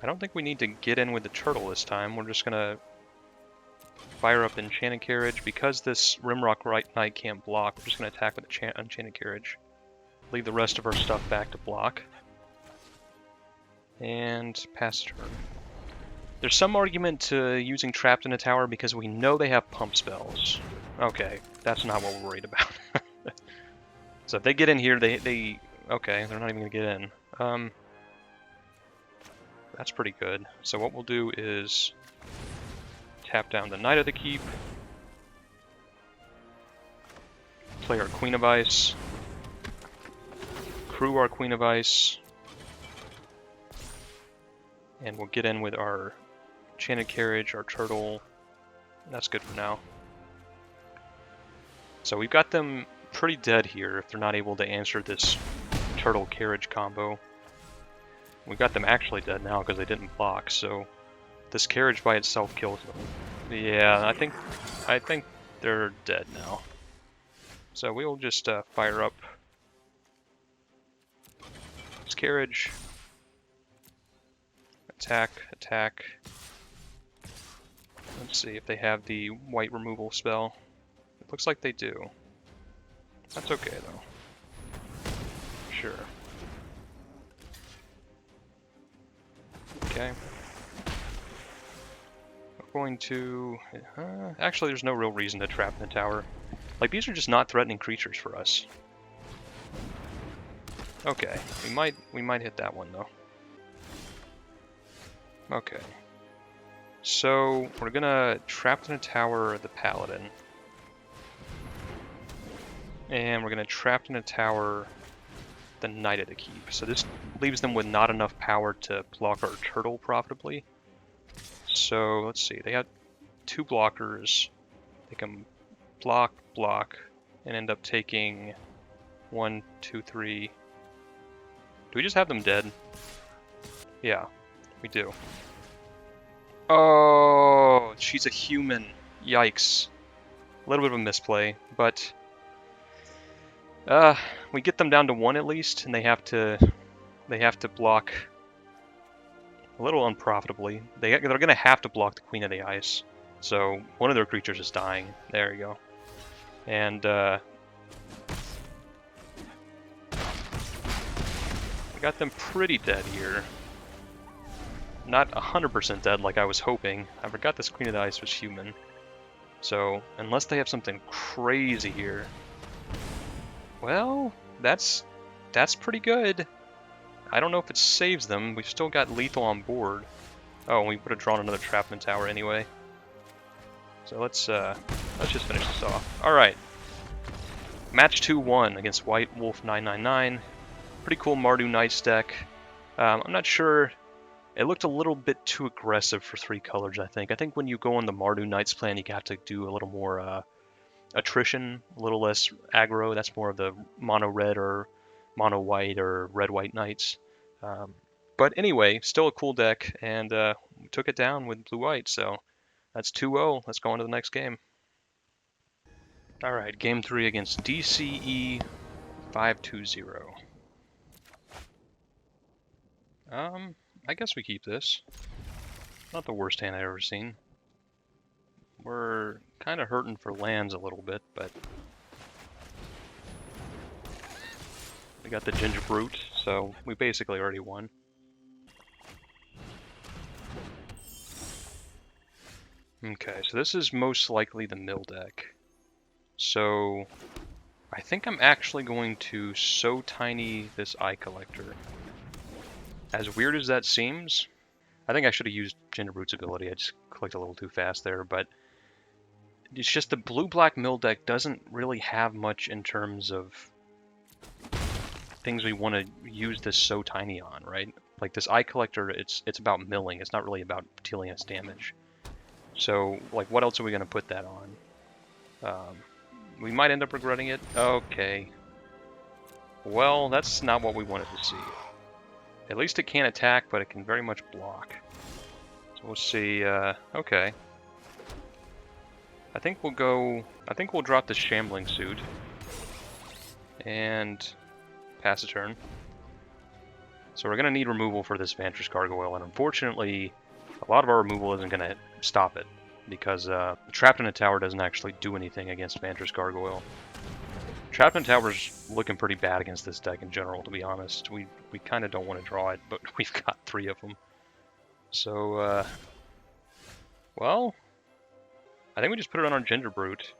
A: don't think we need to get in with the turtle this time. We're just gonna fire up Enchanted Carriage. Because this Rimrock Knight can't block, we're just gonna attack with Enchanted Carriage. Leave the rest of our stuff back to block. And pass turn. There's some argument to using Trapped in a Tower because we know they have pump spells. Okay, that's not what we're worried about. So if they get in here, they okay, they're not even gonna get in. That's pretty good. So what we'll do is tap down the Knight of the Keep, play our Queen of Ice, crew our Queen of Ice, and we'll get in with our Enchanted Carriage, our Turtle. That's good for now. So we've got them pretty dead here if they're not able to answer this Turtle Carriage combo. We've got them actually dead now because they didn't block, so this Carriage by itself kills them. Yeah, I think they're dead now. So we'll just fire up this Carriage. Attack, attack. Let's see if they have the white removal spell. It looks like they do. That's okay though. Sure. Okay. We're going to... actually, there's no real reason to trap in the tower. Like, these are just not threatening creatures for us. Okay, we might hit that one though. Okay. So, we're gonna Trapped in a Tower the Paladin. And we're gonna Trapped in a Tower the Knight of the Keep. So this leaves them with not enough power to block our Turtle profitably. So, let's see, they have 2 blockers. They can block, block, and end up taking 1, 2, 3. Do we just have them dead? Yeah, we do. Oh, she's a human. Yikes. A little bit of a misplay, but we get them down to 1 at least, and they have to block a little unprofitably. They're gonna have to block the Queen of the Ice. So one of their creatures is dying. There you go. And we got them pretty dead here. Not 100% dead like I was hoping. I forgot this Queen of the Ice was human. So, unless they have something crazy here... Well, that's pretty good. I don't know if it saves them. We've still got lethal on board. Oh, we would have drawn another Trapman Tower anyway. So let's just finish this off. Alright. Match 2-1 against White Wolf 999. Pretty cool Mardu Knights deck. I'm not sure... It looked a little bit too aggressive for 3 colors, I think. I think when you go on the Mardu Knights plan, you have to do a little more attrition, a little less aggro. That's more of the mono red or mono white or red white Knights. But anyway, still a cool deck, and we took it down with blue white. So that's 2-0. Let's go on to the next game. All right, game 3 against DCE 520. I guess we keep this. Not the worst hand I've ever seen. We're kind of hurting for lands a little bit, but we got the Ginger Brute, so we basically already won. Okay, so this is most likely the mill deck. So I think I'm actually going to so tiny this eye collector. As weird as that seems, I think I should have used Gingerbroot's ability. I just clicked a little too fast there, but it's just the blue-black mill deck doesn't really have much in terms of things we want to use this so tiny on, right? Like this eye collector, it's about milling. It's not really about dealing us damage. So, like, what else are we going to put that on? We might end up regretting it. Okay. Well, that's not what we wanted to see. At least it can't attack, but it can very much block. So we'll see. Okay. I think we'll drop the Shambling Suit. And pass a turn. So we're going to need removal for this Vantress Gargoyle, and unfortunately, a lot of our removal isn't going to stop it, because Trapped in a Tower doesn't actually do anything against Vantress Gargoyle. Trapped in a Tower's looking pretty bad against this deck in general, to be honest. We kind of don't want to draw it, but we've got 3 of them. So, well, I think we just put it on our Gingerbrute.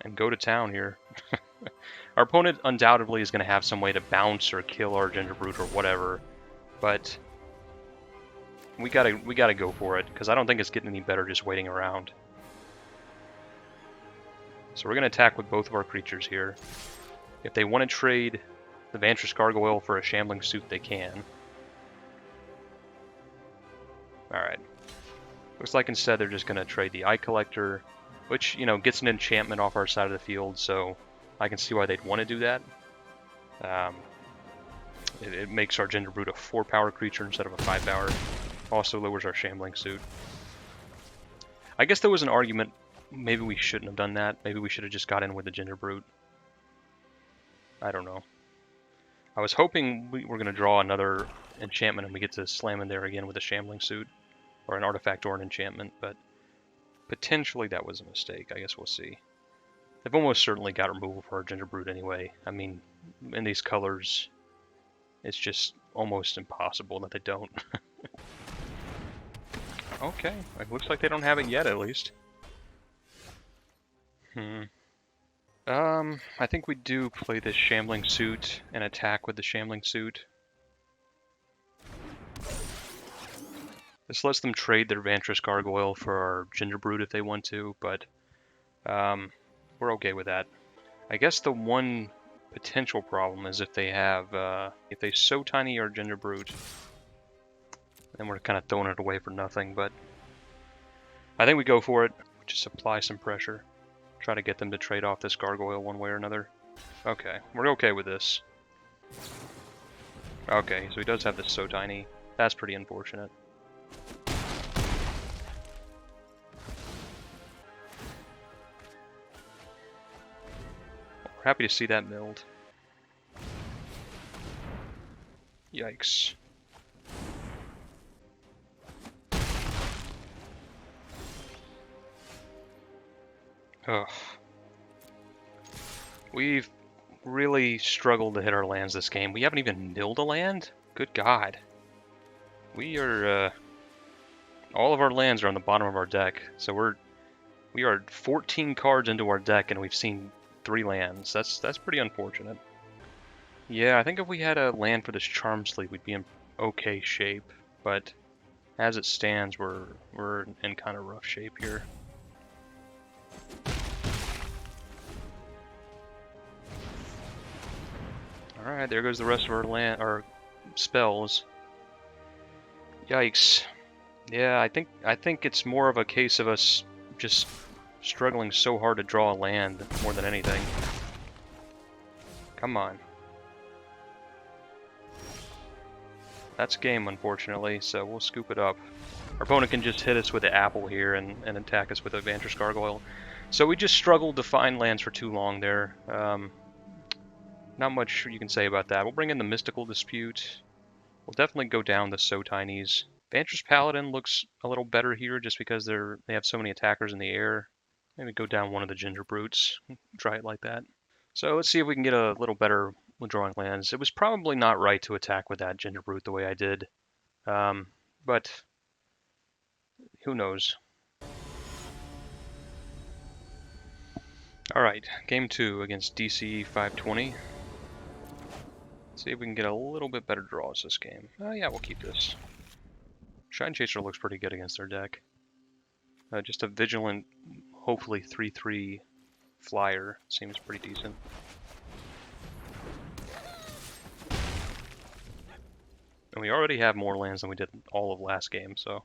A: And go to town here. Our opponent undoubtedly is going to have some way to bounce or kill our Gingerbrute or whatever, but we gotta go for it, because I don't think it's getting any better just waiting around. So we're going to attack with both of our creatures here. If they want to trade the Vantress Gargoyle for a Shambling Suit, they can. Alright. Looks like instead they're just going to trade the Eye Collector, which, you know, gets an enchantment off our side of the field, so I can see why they'd want to do that. It makes our Gingerbrute a 4-power creature instead of a 5-power. Also lowers our Shambling Suit. I guess there was an argument, maybe we shouldn't have done that. Maybe we should have just got in with the Gingerbrute. I don't know. I was hoping we were going to draw another enchantment and we get to slam in there again with a Shambling Suit. Or an artifact or an enchantment, but potentially that was a mistake. I guess we'll see. They've almost certainly got removal for our Gingerbrute anyway. I mean, in these colors, it's just almost impossible that they don't. Okay, it looks like they don't have it yet, at least. I think we do play this Shambling Suit and attack with the Shambling Suit. This lets them trade their Vantress Gargoyle for our Gingerbrute if they want to, but we're okay with that. I guess the one potential problem is if they have, if they so tiny our Gingerbrute, then we're kind of throwing it away for nothing, but I think we go for it. Just apply some pressure. Try to get them to trade off this Gargoyle one way or another. Okay, we're okay with this. Okay, so he does have this so tiny. That's pretty unfortunate. We're happy to see that milled. Yikes. Ugh. We've really struggled to hit our lands this game. We haven't even milled a land? Good God. We are, all of our lands are on the bottom of our deck, so we are 14 cards into our deck and we've seen 3 lands. That's pretty unfortunate. Yeah, I think if we had a land for this Charm Sleeve, we'd be in okay shape, but as it stands, we're in kind of rough shape here. Alright, there goes the rest of our spells. Yikes. Yeah, I think it's more of a case of us just struggling so hard to draw a land more than anything. Come on. That's game, unfortunately, so we'll scoop it up. Our opponent can just hit us with the apple here and attack us with a Vantress Gargoyle. So we just struggled to find lands for too long there. Not much you can say about that. We'll bring in the Mystical Dispute. We'll definitely go down the So Tinies. Vantress Paladin looks a little better here just because they have so many attackers in the air. Maybe go down one of the Gingerbrutes. Try it like that. So let's see if we can get a little better with drawing lands. It was probably not right to attack with that Gingerbrute the way I did. But who knows? Alright, game 2 against DC 520. Let's see if we can get a little bit better draws this game. Oh yeah, we'll keep this. Shine Chaser looks pretty good against their deck. Just a vigilant, hopefully 3/3 flyer seems pretty decent. And we already have more lands than we did all of last game, so...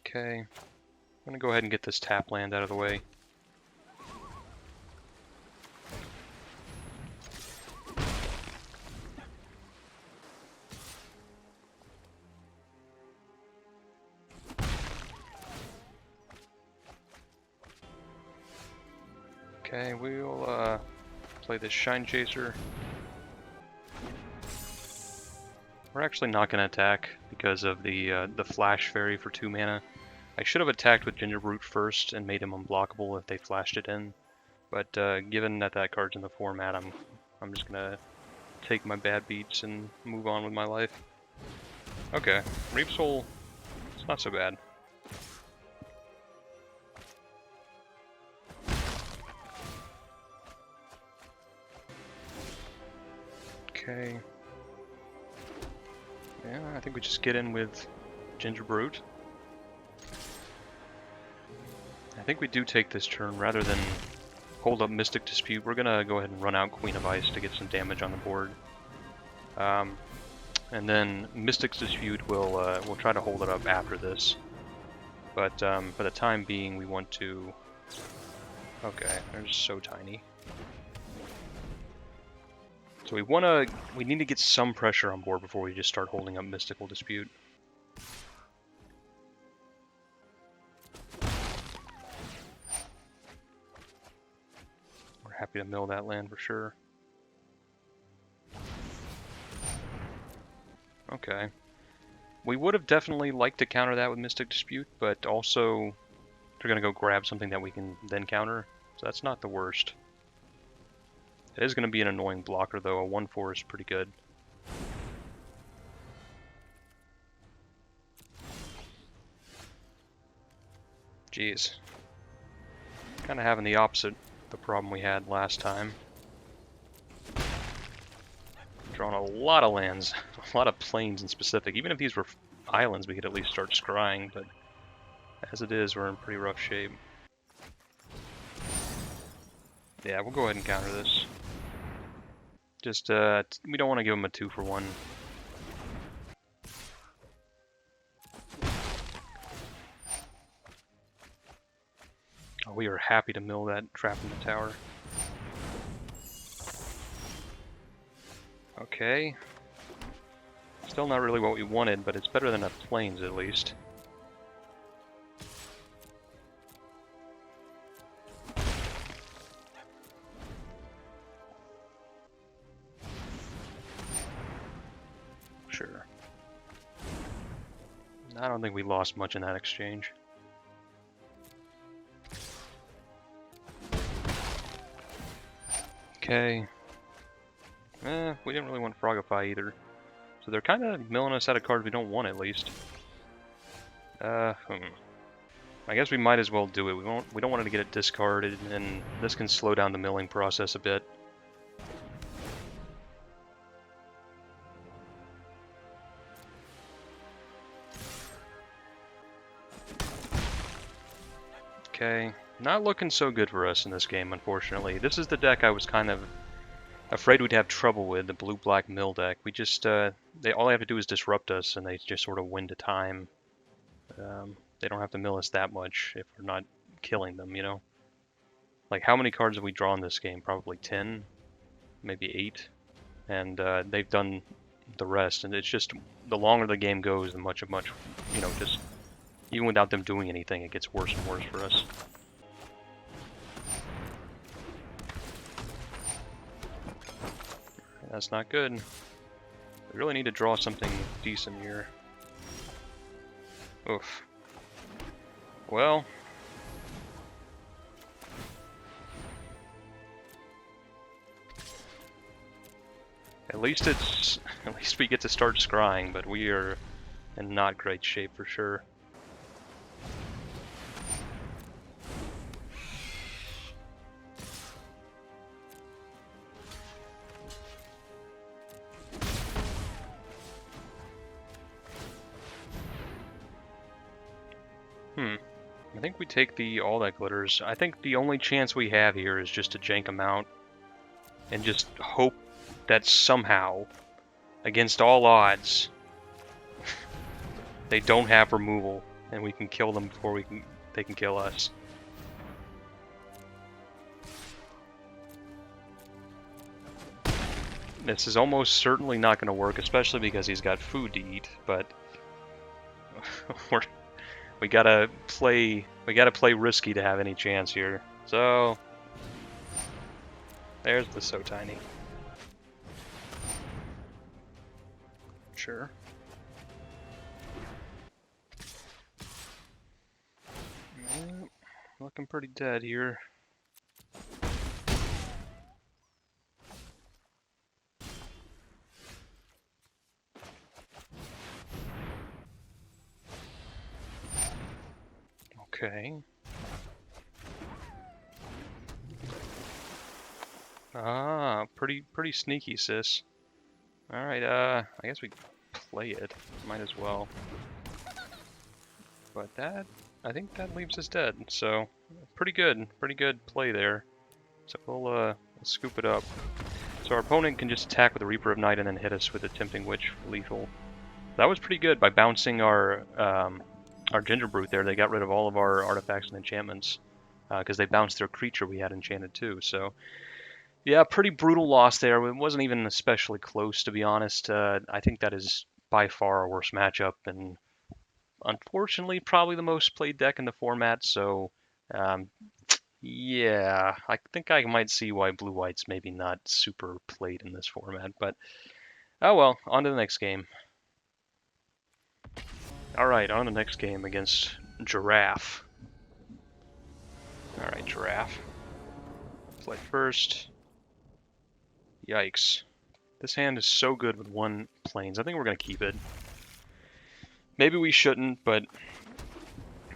A: Okay, I'm gonna go ahead and get this tap land out of the way. Okay, we'll play this Shine Chaser. We're actually not going to attack because of the Flash Fairy for 2 mana. I should have attacked with Gingerbrute first and made him unblockable if they flashed it in. But given that that card's in the format, I'm just going to take my bad beats and move on with my life. Okay, Reap Soul, it's not so bad. Okay. Yeah, I think we just get in with Gingerbrute. I think we do take this turn rather than hold up Mystic Dispute. We're gonna go ahead and run out Queen of Ice to get some damage on the board. And then Mystic Dispute we'll try to hold it up after this. But for the time being, we want to... Okay, they're just so tiny. So we need to get some pressure on board before we just start holding up Mystical Dispute. We're happy to mill that land for sure. Okay. We would have definitely liked to counter that with Mystic Dispute, but also they're gonna go grab something that we can then counter, so that's not the worst. It is going to be an annoying blocker, though. A 1/4 is pretty good. Jeez. Kind of having the opposite of the problem we had last time. Drawing a lot of lands, a lot of plains in specific. Even if these were islands, we could at least start scrying, but as it is, we're in pretty rough shape. Yeah, we'll go ahead and counter this. Just, we don't want to give him a 2-for-1. Oh, we are happy to mill that trap in the tower. Okay. Still not really what we wanted, but it's better than a plains at least. Sure. I don't think we lost much in that exchange. Okay. We didn't really want Frogify either. So they're kind of milling us out of cards we don't want at least. I guess we might as well do it. We don't want to get it discarded, and this can slow down the milling process a bit. Okay, not looking so good for us in this game, unfortunately. This is the deck I was kind of afraid we'd have trouble with, the blue-black mill deck. We just, all they have to do is disrupt us, and they just sort of win to time. They don't have to mill us that much if we're not killing them, you know? Like, how many cards have we drawn this game? Probably 10, maybe 8. And they've done the rest, and it's just, the longer the game goes, the much, you know, just, even without them doing anything, it gets worse and worse for us. That's not good. We really need to draw something decent here. Oof. Well. At least we get to start scrying, but we are in not great shape for sure. I think we take the all that glitters. I think the only chance we have here is just to jank them out and just hope that somehow, against all odds, they don't have removal and we can kill them before they can kill us. This is almost certainly not going to work, especially because he's got food to eat, but we gotta play risky to have any chance here. So there's the so tiny. Sure. Looking pretty dead here. Okay. Ah, pretty sneaky, sis. Alright, I guess we play it. Might as well. But I think that leaves us dead, so pretty good play there. So we'll scoop it up. So our opponent can just attack with a Reaper of Night and then hit us with a Tempting Witch for lethal. That was pretty good. By bouncing our Ginger Brute there, they got rid of all of our artifacts and enchantments, because they bounced their creature we had enchanted too. So yeah, pretty brutal loss there. It wasn't even especially close, to be honest. I think that is by far our worst matchup, and unfortunately probably the most played deck in the format. So yeah, I think I might see why blue-white's maybe not super played in this format, but oh well, on to the next game. Alright, on the next game against Giraffe. Alright, Giraffe. Play first. Yikes. This hand is so good with 1 plains. I think we're going to keep it. Maybe we shouldn't, but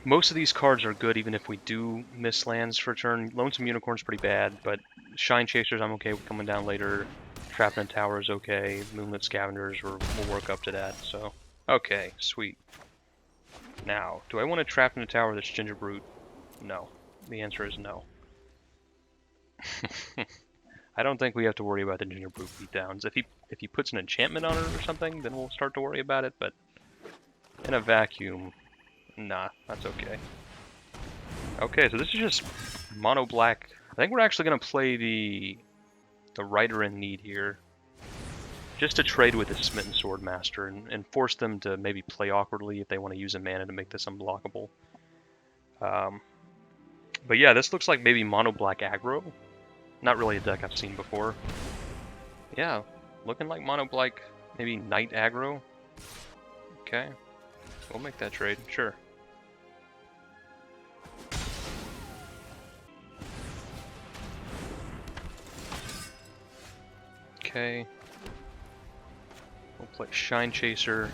A: most of these cards are good even if we do miss lands for a turn. Lonesome Unicorn's pretty bad, but Shine Chasers I'm okay with coming down later. Trap in a Tower is okay. Moonlit Scavengers, we'll work up to that. So okay, sweet. Now, do I want to trap in a tower that's Ginger Brute? No. The answer is no. I don't think we have to worry about the Ginger Brute beatdowns. If he puts an enchantment on it or something, then we'll start to worry about it, but in a vacuum, nah, that's okay. Okay, so this is just mono black. I think we're actually going to play the Rider in Need here, just to trade with the Smitten Swordmaster and force them to maybe play awkwardly if they want to use a mana to make this unblockable. But yeah, this looks like maybe mono black aggro. Not really a deck I've seen before. Yeah, looking like mono black, maybe Knight aggro. Okay, we'll make that trade, sure. Okay. We'll play Shine Chaser.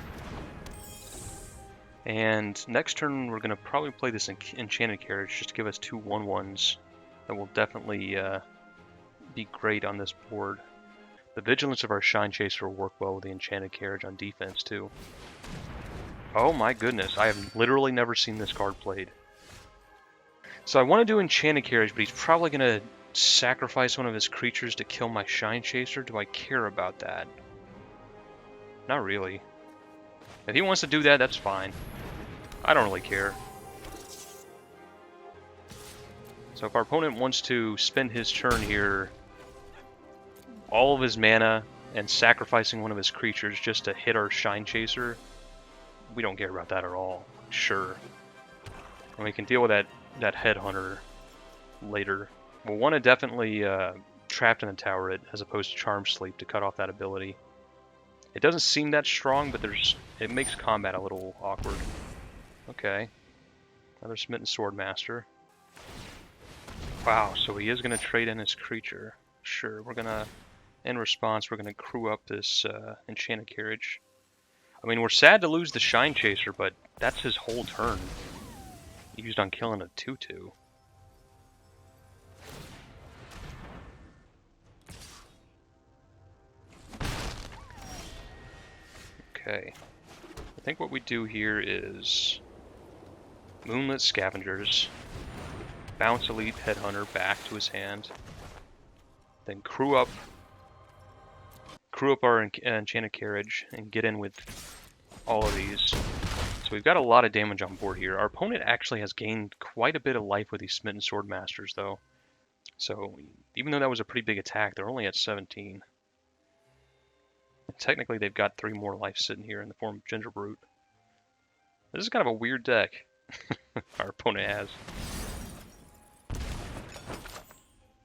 A: And next turn we're going to probably play this Enchanted Carriage just to give us 2 1/1s that will definitely be great on this board. The Vigilance of our Shine Chaser will work well with the Enchanted Carriage on defense too. Oh my goodness, I have literally never seen this card played. So I want to do Enchanted Carriage, but he's probably going to sacrifice one of his creatures to kill my Shine Chaser. Do I care about that? Not really. If he wants to do that, that's fine. I don't really care. So if our opponent wants to spend his turn here, all of his mana, and sacrificing one of his creatures just to hit our Shine Chaser, we don't care about that at all. Sure. And we can deal with that Headhunter later. We'll want to definitely Trapped in a Tower it as opposed to Charm Sleep to cut off that ability. It doesn't seem that strong, but it makes combat a little awkward. Okay. Another Smitten Swordmaster. Wow, so he is going to trade in his creature. Sure, we're going to in response, we're going to crew up this Enchanted Carriage. I mean, we're sad to lose the Shine Chaser, but that's his whole turn. Used on killing a 2/2. Okay. I think what we do here is Moonlit Scavengers, bounce Elite Headhunter back to his hand, then crew up our Enchanted Carriage and get in with all of these. So we've got a lot of damage on board here. Our opponent actually has gained quite a bit of life with these Smitten Swordmasters, though. So even though that was a pretty big attack, they're only at 17. Technically, they've got 3 more life sitting here in the form of Ginger Brute. This is kind of a weird deck our opponent has.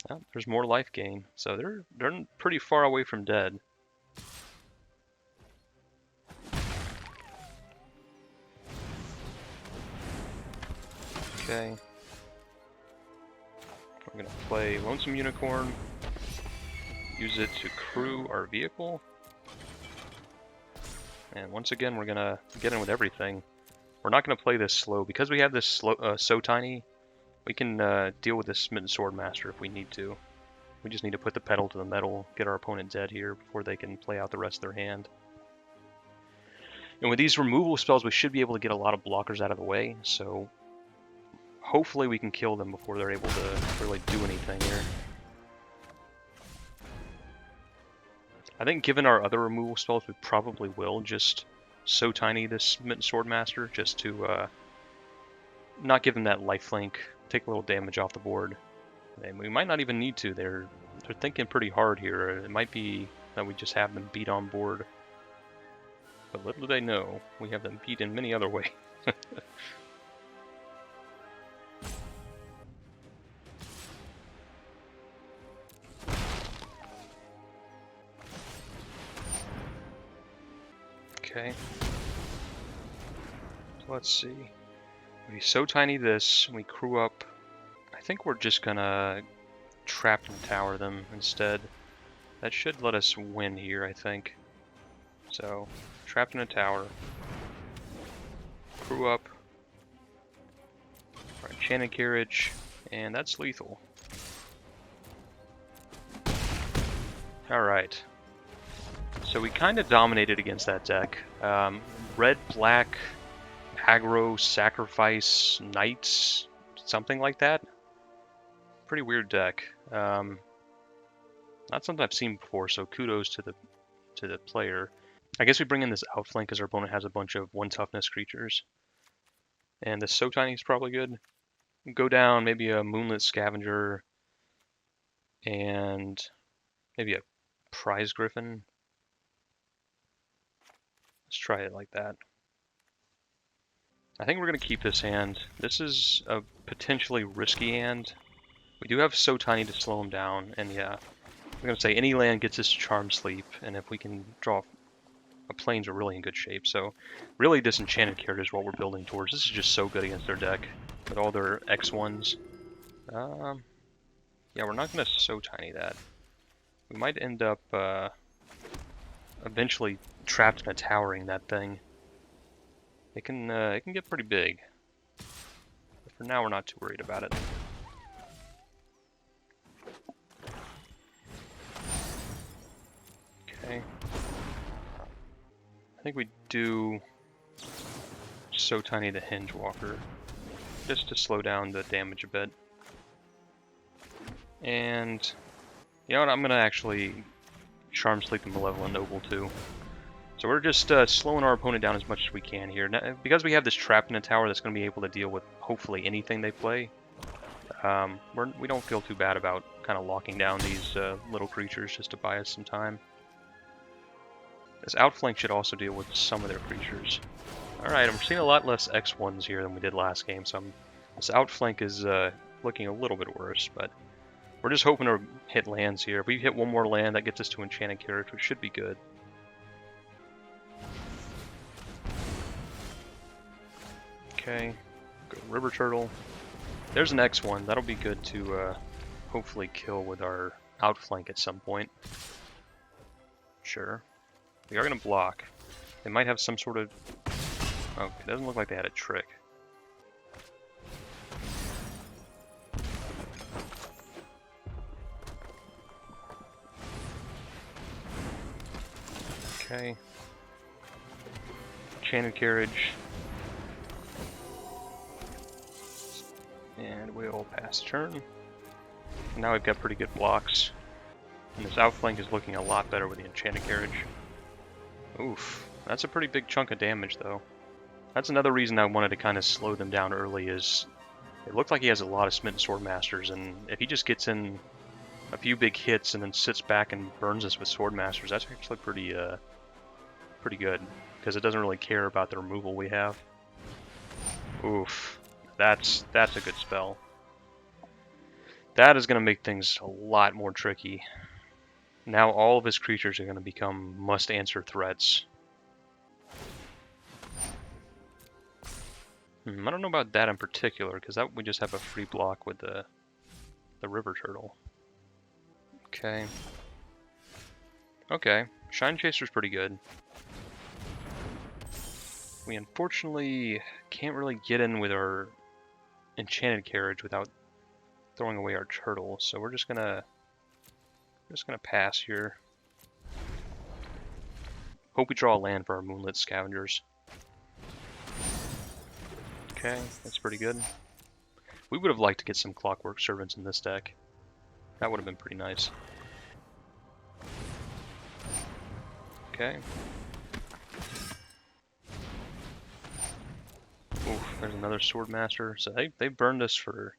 A: Oh, there's more life gain, so they're pretty far away from dead. Okay. We're gonna play Lonesome Unicorn, use it to crew our vehicle, and once again we're gonna get in with everything. We're not gonna play this slow because we have this so tiny. We can deal with this Smitten Swordmaster if we need to. We just need to put the pedal to the metal, get our opponent dead here before they can play out the rest of their hand. And with these removal spells, we should be able to get a lot of blockers out of the way, so hopefully we can kill them before they're able to really do anything here. I think given our other removal spells, we probably will just so tiny this Smitten Swordmaster just to not give them that lifelink, take a little damage off the board. And we might not even need to. They're thinking pretty hard here. It might be that we just have them beat on board. But little do they know, we have them beat in many other ways. Okay. So let's see. We so tiny this, we crew up. I think we're just gonna trap and tower them instead. That should let us win here, I think. So, trapped in a tower. Crew up. Our Enchanted Carriage, and that's lethal. Alright. So we kind of dominated against that deck. Red, black, aggro, sacrifice, knights, something like that. Pretty weird deck. Not something I've seen before, so kudos to the player. I guess we bring in this outflank because our opponent has a bunch of 1 toughness creatures. And this so tiny is probably good. Go down maybe a Moonlit Scavenger and maybe a Prize Griffin. Let's try it like that. I think we're going to keep this hand. This is a potentially risky hand. We do have so tiny to slow him down, and yeah, I'm going to say any land gets us to Charm Sleep, and if we can draw a planes, are really in good shape. So really this Enchanted Carriage is what we're building towards. This is just so good against their deck with all their X1s. Yeah, we're not going to so tiny that. We might end up eventually trapped in a towering that thing. It can get pretty big. But for now, we're not too worried about it. Okay. I think we do so tiny the Hinge Walker just to slow down the damage a bit. And you know what? I'm gonna actually Charm Sleep the Malevolent Noble too. So we're just slowing our opponent down as much as we can here. Now, because we have this trap in a tower that's going to be able to deal with hopefully anything they play, we don't feel too bad about kind of locking down these little creatures just to buy us some time. This outflank should also deal with some of their creatures. Alright, I'm seeing a lot less X1s here than we did last game, so this outflank is looking a little bit worse, but we're just hoping to hit lands here. If we hit one more land, that gets us to Enchanted Carriage, which should be good. Okay, go River Turtle. There's an X1. That'll be good to hopefully kill with our outflank at some point. Sure. We are going to block. They might have some sort of... Oh, it doesn't look like they had a trick. Okay. Enchanted Carriage. And we'll pass turn. Now we've got pretty good blocks. And this outflank is looking a lot better with the Enchanted Carriage. Oof. That's a pretty big chunk of damage, though. That's another reason I wanted to kind of slow them down early, is it looked like he has a lot of Smitten Swordmasters, and if he just gets in a few big hits and then sits back and burns us with Swordmasters, that's actually pretty good, because it doesn't really care about the removal we have. Oof. That's a good spell. That is going to make things a lot more tricky. Now all of his creatures are going to become must-answer threats. I don't know about that in particular, because that we just have a free block with the River Turtle. Okay. Okay. Shine Chaser's pretty good. We unfortunately can't really get in with our Enchanted Carriage without throwing away our turtle, so we're just gonna pass here. Hope we draw a land for our Moonlit Scavengers. Okay, that's pretty good. We would have liked to get some Clockwork Servants in this deck. That would have been pretty nice. Okay. Oof, there's another Swordmaster. So they burned us for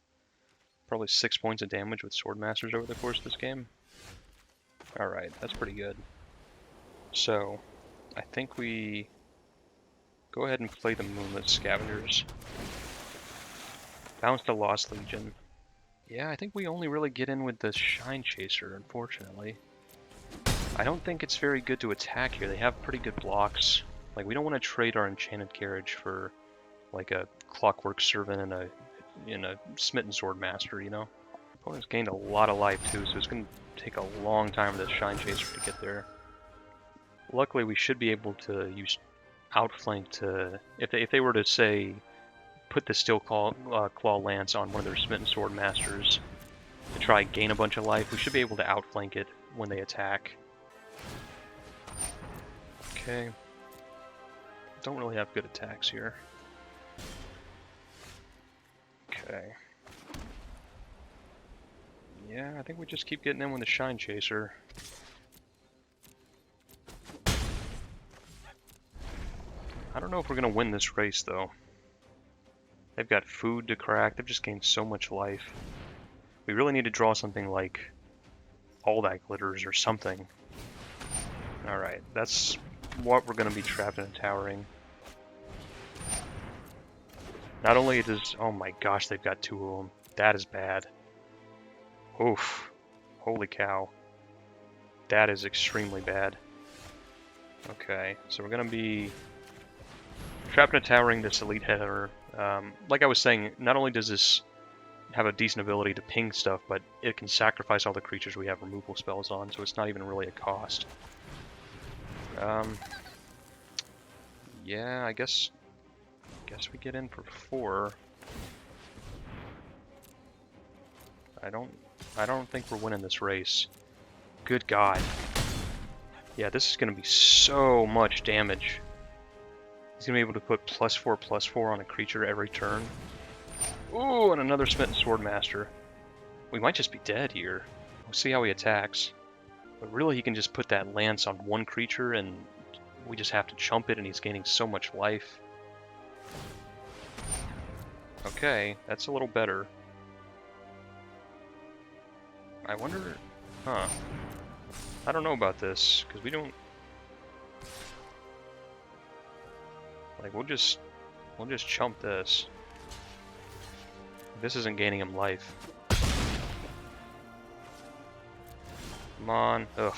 A: probably 6 points of damage with Swordmasters over the course of this game. Alright, that's pretty good. So, I think we go ahead and play the Moonlit Scavengers. Bounce the Lost Legion. Yeah, I think we only really get in with the Shine Chaser, unfortunately. I don't think it's very good to attack here. They have pretty good blocks. Like, we don't want to trade our Enchanted Carriage for, like, a Clockwork Servant and a Smitten Swordmaster, you know? Opponent's gained a lot of life, too, so it's going to take a long time for the Shine Chaser to get there. Luckily, we should be able to use Outflank to... If they were to, say, put the Steel Claw Lance on one of their Smitten Swordmasters to try and gain a bunch of life, we should be able to outflank it when they attack. Okay. Don't really have good attacks here. Okay. Yeah, I think we just keep getting in with the Shine Chaser. I don't know if we're going to win this race, though. They've got food to crack. They've just gained so much life. We really need to draw something like All That Glitters or something. Alright, that's what we're going to be trapped in a Towering. Not only does... Oh my gosh, they've got 2 of them. That is bad. Oof. Holy cow. That is extremely bad. Okay, so we're going to be trapped in a Towering, this Elite Header. Like I was saying, not only does this have a decent ability to ping stuff, but it can sacrifice all the creatures we have removal spells on, so it's not even really a cost. Yeah, I guess we get in for 4. I don't think we're winning this race. Good God. Yeah, this is going to be so much damage. He's going to be able to put +4/+4 on a creature every turn. Ooh, and another Smitten Swordmaster. We might just be dead here. We'll see how he attacks. But really, he can just put that lance on one creature, and we just have to chump it, and he's gaining so much life. Okay, that's a little better. I wonder... Huh. I don't know about this, because we don't... Like, we'll just chump this. This isn't gaining him life. Come on. Ugh.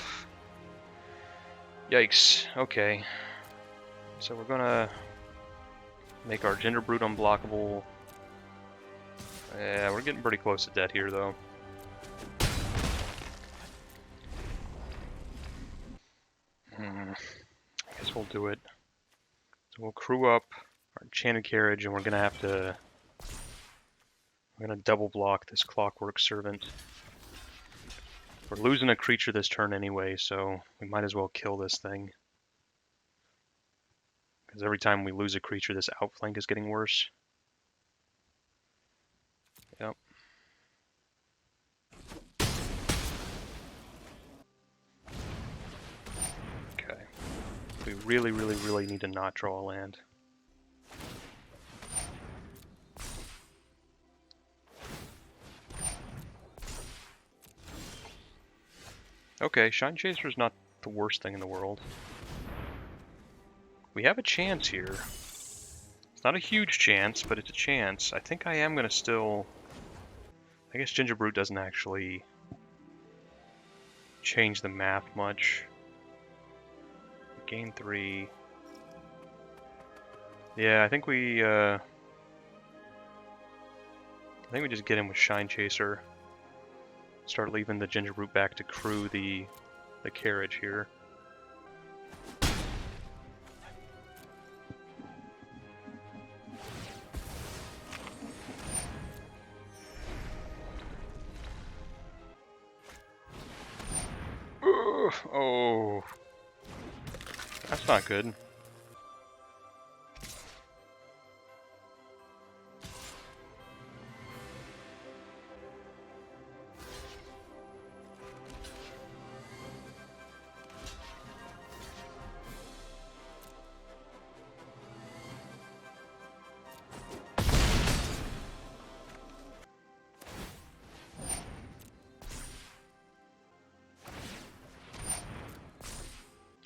A: Yikes. Okay. So we're gonna make our Gender Brute unblockable. Yeah, we're getting pretty close to death here, though. This will do it. So we'll crew up our enchanted carriage, and we're gonna double block this Clockwork Servant. We're losing a creature this turn anyway, so we might as well kill this thing. Because every time we lose a creature, this outflank is getting worse. Yep. Okay. We really, really, really need to not draw a land. Okay, Shine Chaser is not the worst thing in the world. We have a chance here. It's not a huge chance, but it's a chance. I think I am going to still... I guess Gingerbrute doesn't actually change the math much. Gain 3. Yeah, I think we just get in with Shine Chaser. Start leaving the Gingerbrute back to crew the carriage here. Oh, that's not good.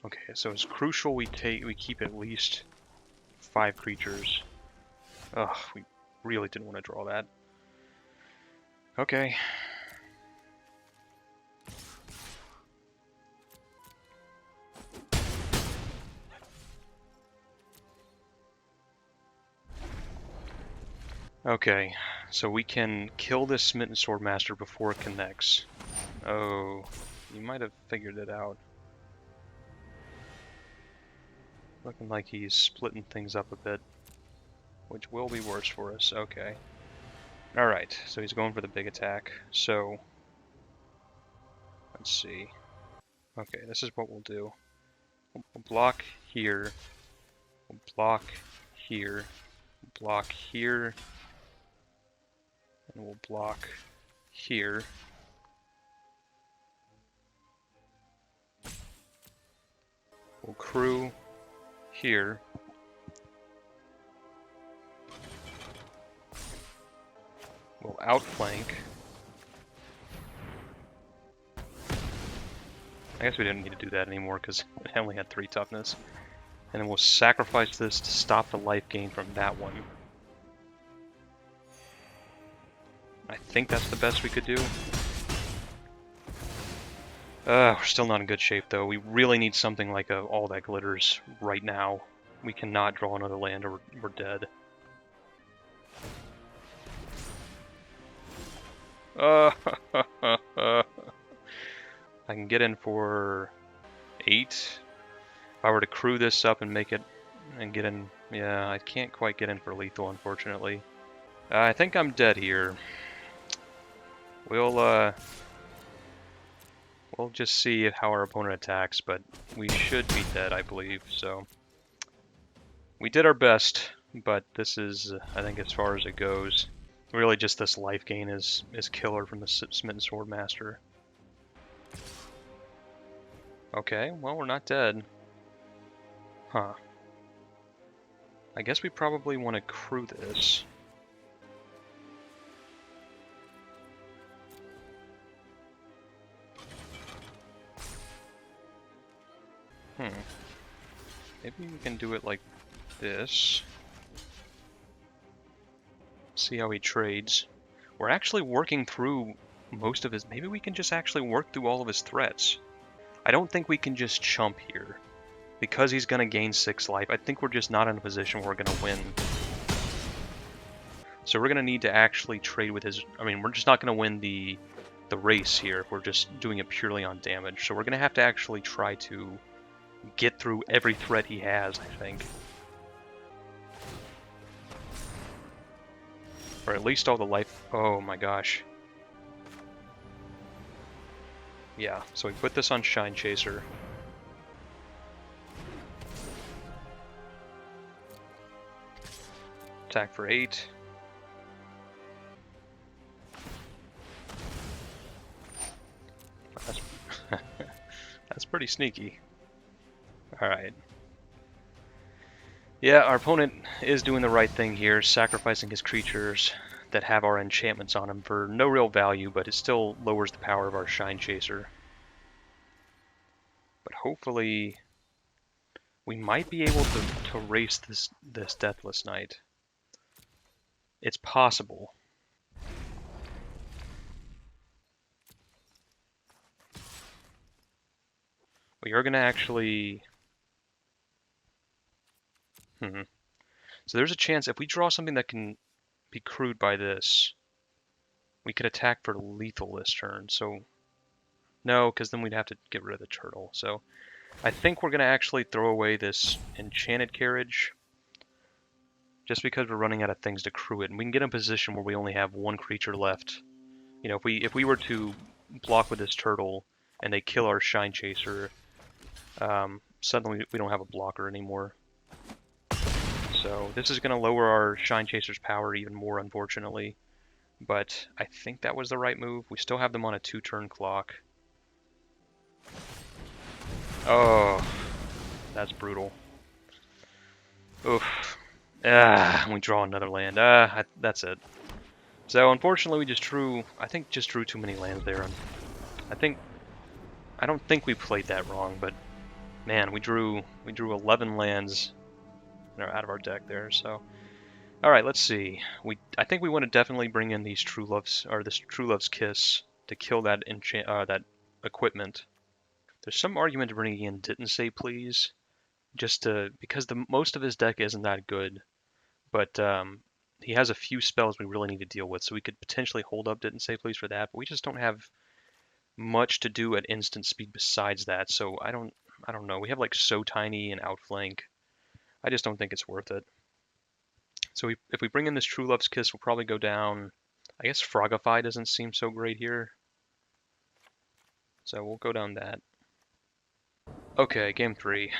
A: Okay, so it's crucial we keep at least 5 creatures. Ugh, we really didn't want to draw that. Okay. Okay, so we can kill this Smitten Swordmaster before it connects. Oh, you might have figured it out. Looking like he's splitting things up a bit, which will be worse for us. Okay. Alright, so he's going for the big attack. So, let's see. Okay, this is what we'll do. We'll block here. We'll block here. We'll block here. And we'll block here. We'll crew here. We'll outflank. I guess we didn't need to do that anymore because it only had 3 toughness. And then we'll sacrifice this to stop the life gain from that one. I think that's the best we could do. We're still not in good shape though. We really need something like All That Glitters right now. We cannot draw another land or we're dead. I can get in for 8. If I were to crew this up and make it and get in, yeah, I can't quite get in for lethal, unfortunately. I think I'm dead here. We'll just see how our opponent attacks, but we should be dead, I believe. So we did our best, but this is, I think, as far as it goes. Really, just this life gain is killer from the Smitten Swordmaster. Okay, well, we're not dead. Huh. I guess we probably want to crew this. Maybe we can do it like this. See how he trades. We're actually working through most of his... Maybe we can just actually work through all of his threats. I don't think we can just chump here. Because he's going to gain 6 life, I think we're just not in a position where we're going to win. So we're going to need to actually trade with his... I mean, we're just not going to win the race here if we're just doing it purely on damage. So we're going to have to actually try to get through every threat he has, I think. Or at least all the life... Oh my gosh. Yeah, so we put this on Shine Chaser. Attack for 8. That's, that's pretty sneaky. Alright. Yeah, our opponent is doing the right thing here, sacrificing his creatures that have our enchantments on them for no real value, but it still lowers the power of our Shine Chaser. But hopefully we might be able to race this Deathless Knight. It's possible. We are going to actually... So there's a chance if we draw something that can be crewed by this, we could attack for lethal this turn. So no, because then we'd have to get rid of the turtle. So I think we're going to actually throw away this enchanted carriage just because we're running out of things to crew it. And we can get in a position where we only have one creature left. You know, if we were to block with this turtle and they kill our Shine Chaser, suddenly we don't have a blocker anymore. So this is going to lower our Shine Chaser's power even more, unfortunately. But I think that was the right move. We still have them on a 2-turn clock. Oh, that's brutal. Oof. We draw another land. That's it. So unfortunately we just drew, I think just drew too many lands there. I don't think we played that wrong, but man, we drew 11 lands out of our deck there. So, all right, let's see. I think we want to definitely bring in these True Love's or this True Love's Kiss to kill that that equipment. There's some argument to bringing in Didn't Say Please, just because most of his deck isn't that good, but he has a few spells we really need to deal with, so we could potentially hold up Didn't Say Please for that. But we just don't have much to do at instant speed besides that. So I don't know. We have like So Tiny and Outflank. I just don't think it's worth it. So if we bring in this True Love's Kiss, we'll probably go down. I guess Frogify doesn't seem so great here. So we'll go down that. Okay, game 3.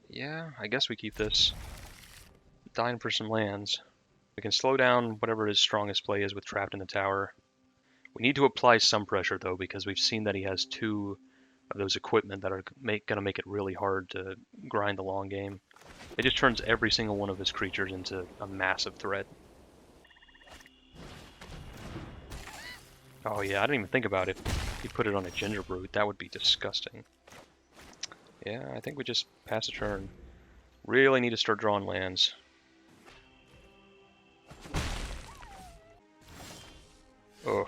A: Yeah, I guess we keep this. Dying for some lands. We can slow down whatever his strongest play is with Trapped in the Tower. We need to apply some pressure, though, because we've seen that he has 2 of those equipment that are going to make it really hard to grind the long game. It just turns every single one of his creatures into a massive threat. Oh yeah, I didn't even think about it. If he put it on a Ginger Brute, that would be disgusting. Yeah, I think we just pass a turn. Really need to start drawing lands. Ugh.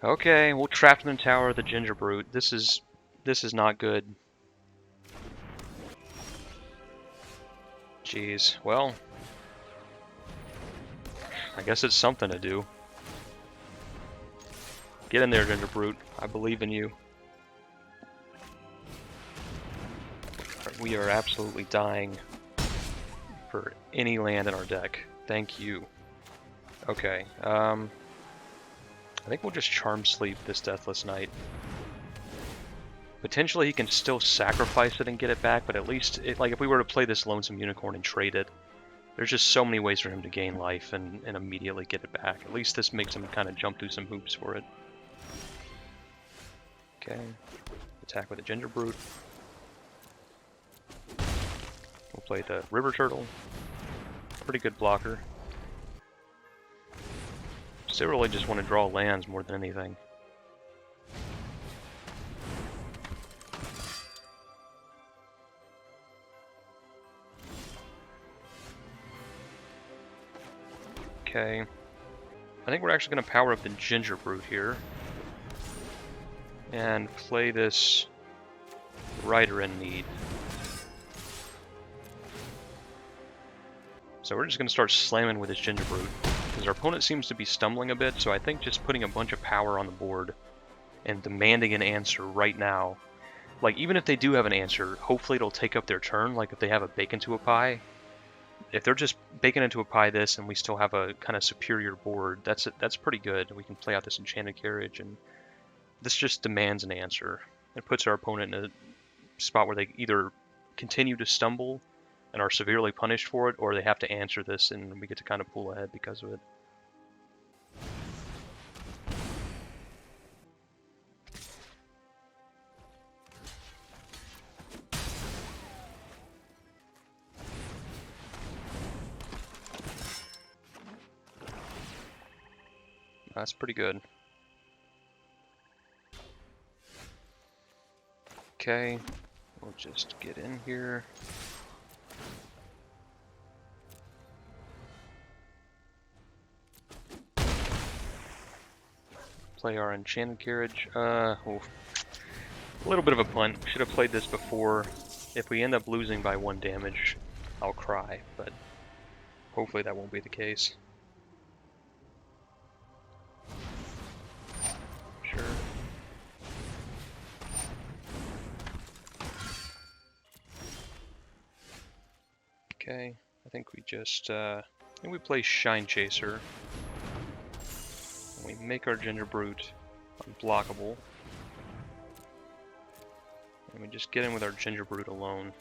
A: Okay, we'll trap him in the tower of the Ginger Brute. This is not good. Jeez. Well, I guess it's something to do. Get in there, Ginger Brute. I believe in you. We are absolutely dying for any land in our deck. Thank you. Okay. I think we'll just Charm Sleep this Deathless Knight. Potentially he can still sacrifice it and get it back, but at least, like if we were to play this Lonesome Unicorn and trade it, there's just so many ways for him to gain life and immediately get it back. At least this makes him kind of jump through some hoops for it. Okay. Attack with a Ginger Brute. We'll play the River Turtle. Pretty good blocker. Still really just want to draw lands more than anything. Okay. I think we're actually going to power up the Ginger Brute here. And play this Rider in Need. So we're just going to start slamming with this Ginger Brute. Because our opponent seems to be stumbling a bit, so I think just putting a bunch of power on the board and demanding an answer right now. Like, even if they do have an answer, hopefully it'll take up their turn. Like, if they have a bake into a pie, if they're just baking into a pie this and we still have a kind of superior board, that's pretty good. We can play out this Enchanted Carriage, and this just demands an answer. It puts our opponent in a spot where they either continue to stumble and are severely punished for it, or they have to answer this and we get to kind of pull ahead because of it. That's pretty good. Okay, we'll just get in here. Play our Enchanted Carriage. A little bit of a punt. Should have played this before. If we end up losing by 1 damage, I'll cry, but hopefully that won't be the case. Sure. Okay, I think we just, we play Shine Chaser. We make our Ginger Brute unblockable. And we just get in with our Ginger Brute alone.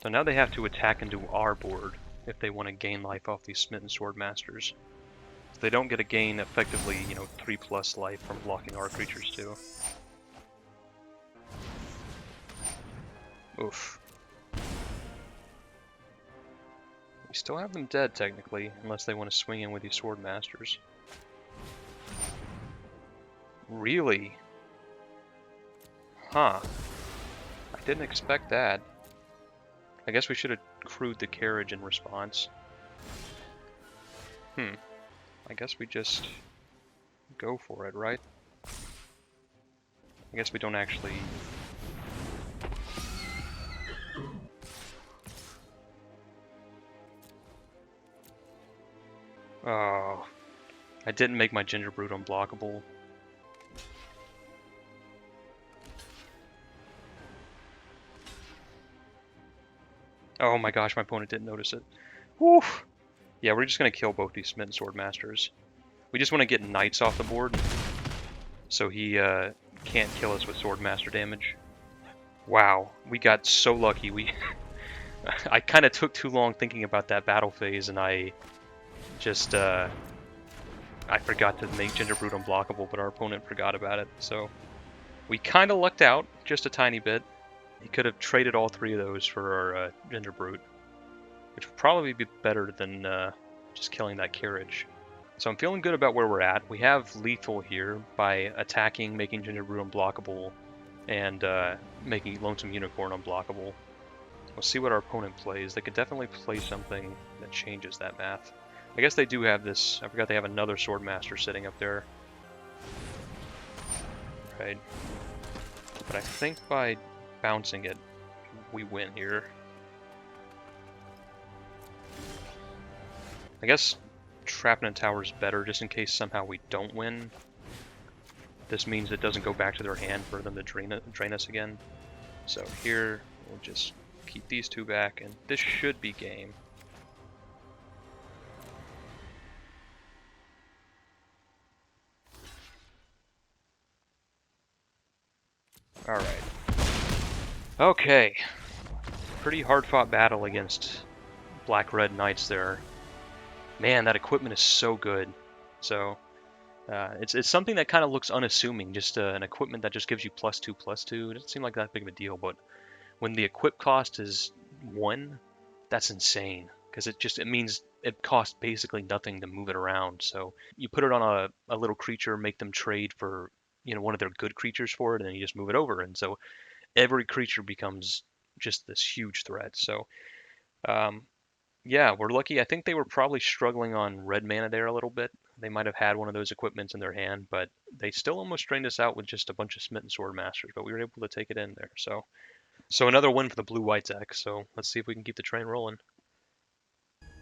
A: So now they have to attack into our board if they want to gain life off these Smitten Sword Masters. If they don't get a gain effectively, 3+ life from blocking our creatures too. Oof. We still have them dead technically, unless they want to swing in with these Sword Masters. Really? Huh. I didn't expect that. I guess we should have crewed the carriage in response. I guess we just go for it, right? I guess we don't actually... Oh, I didn't make my Ginger Brute unblockable. Oh my gosh, my opponent didn't notice it. Woo! Yeah, we're just going to kill both these Smitten Sword Masters. We just want to get Knights off the board, so he can't kill us with Sword Master damage. Wow, we got so lucky. I kind of took too long thinking about that battle phase, and I just I forgot to make Ginger Brute unblockable, but our opponent forgot about it. So we kind of lucked out just a tiny bit. He could have traded all 3 of those for our Ginger Brute, which would probably be better than just killing that carriage. So I'm feeling good about where we're at. We have lethal here by attacking, making Ginger Brute unblockable, and making Lonesome Unicorn unblockable. We'll see what our opponent plays. They could definitely play something that changes that math. I guess they do have this. I forgot they have another Sword Master sitting up there. Right. But I think by bouncing it, we win here. I guess trapping a tower is better just in case somehow we don't win. This means it doesn't go back to their hand for them to drain us again. So here, we'll just keep these 2 back, and this should be game. Alright. Okay. Pretty hard-fought battle against Black-Red Knights there. Man, that equipment is so good. So, it's something that kind of looks unassuming, just an equipment that just gives you +2/+2. It doesn't seem like that big of a deal, but when the equip cost is 1, that's insane. Because it means it costs basically nothing to move it around. So you put it on a little creature, make them trade for one of their good creatures for it, and then you just move it over. And so every creature becomes just this huge threat. So yeah, we're lucky. I think they were probably struggling on red mana there a little bit. They might have had one of those equipments in their hand, but they still almost drained us out with just a bunch of Smitten Sword Masters, but we were able to take it in there. So another win for the blue-white deck. So let's see if we can keep the train rolling.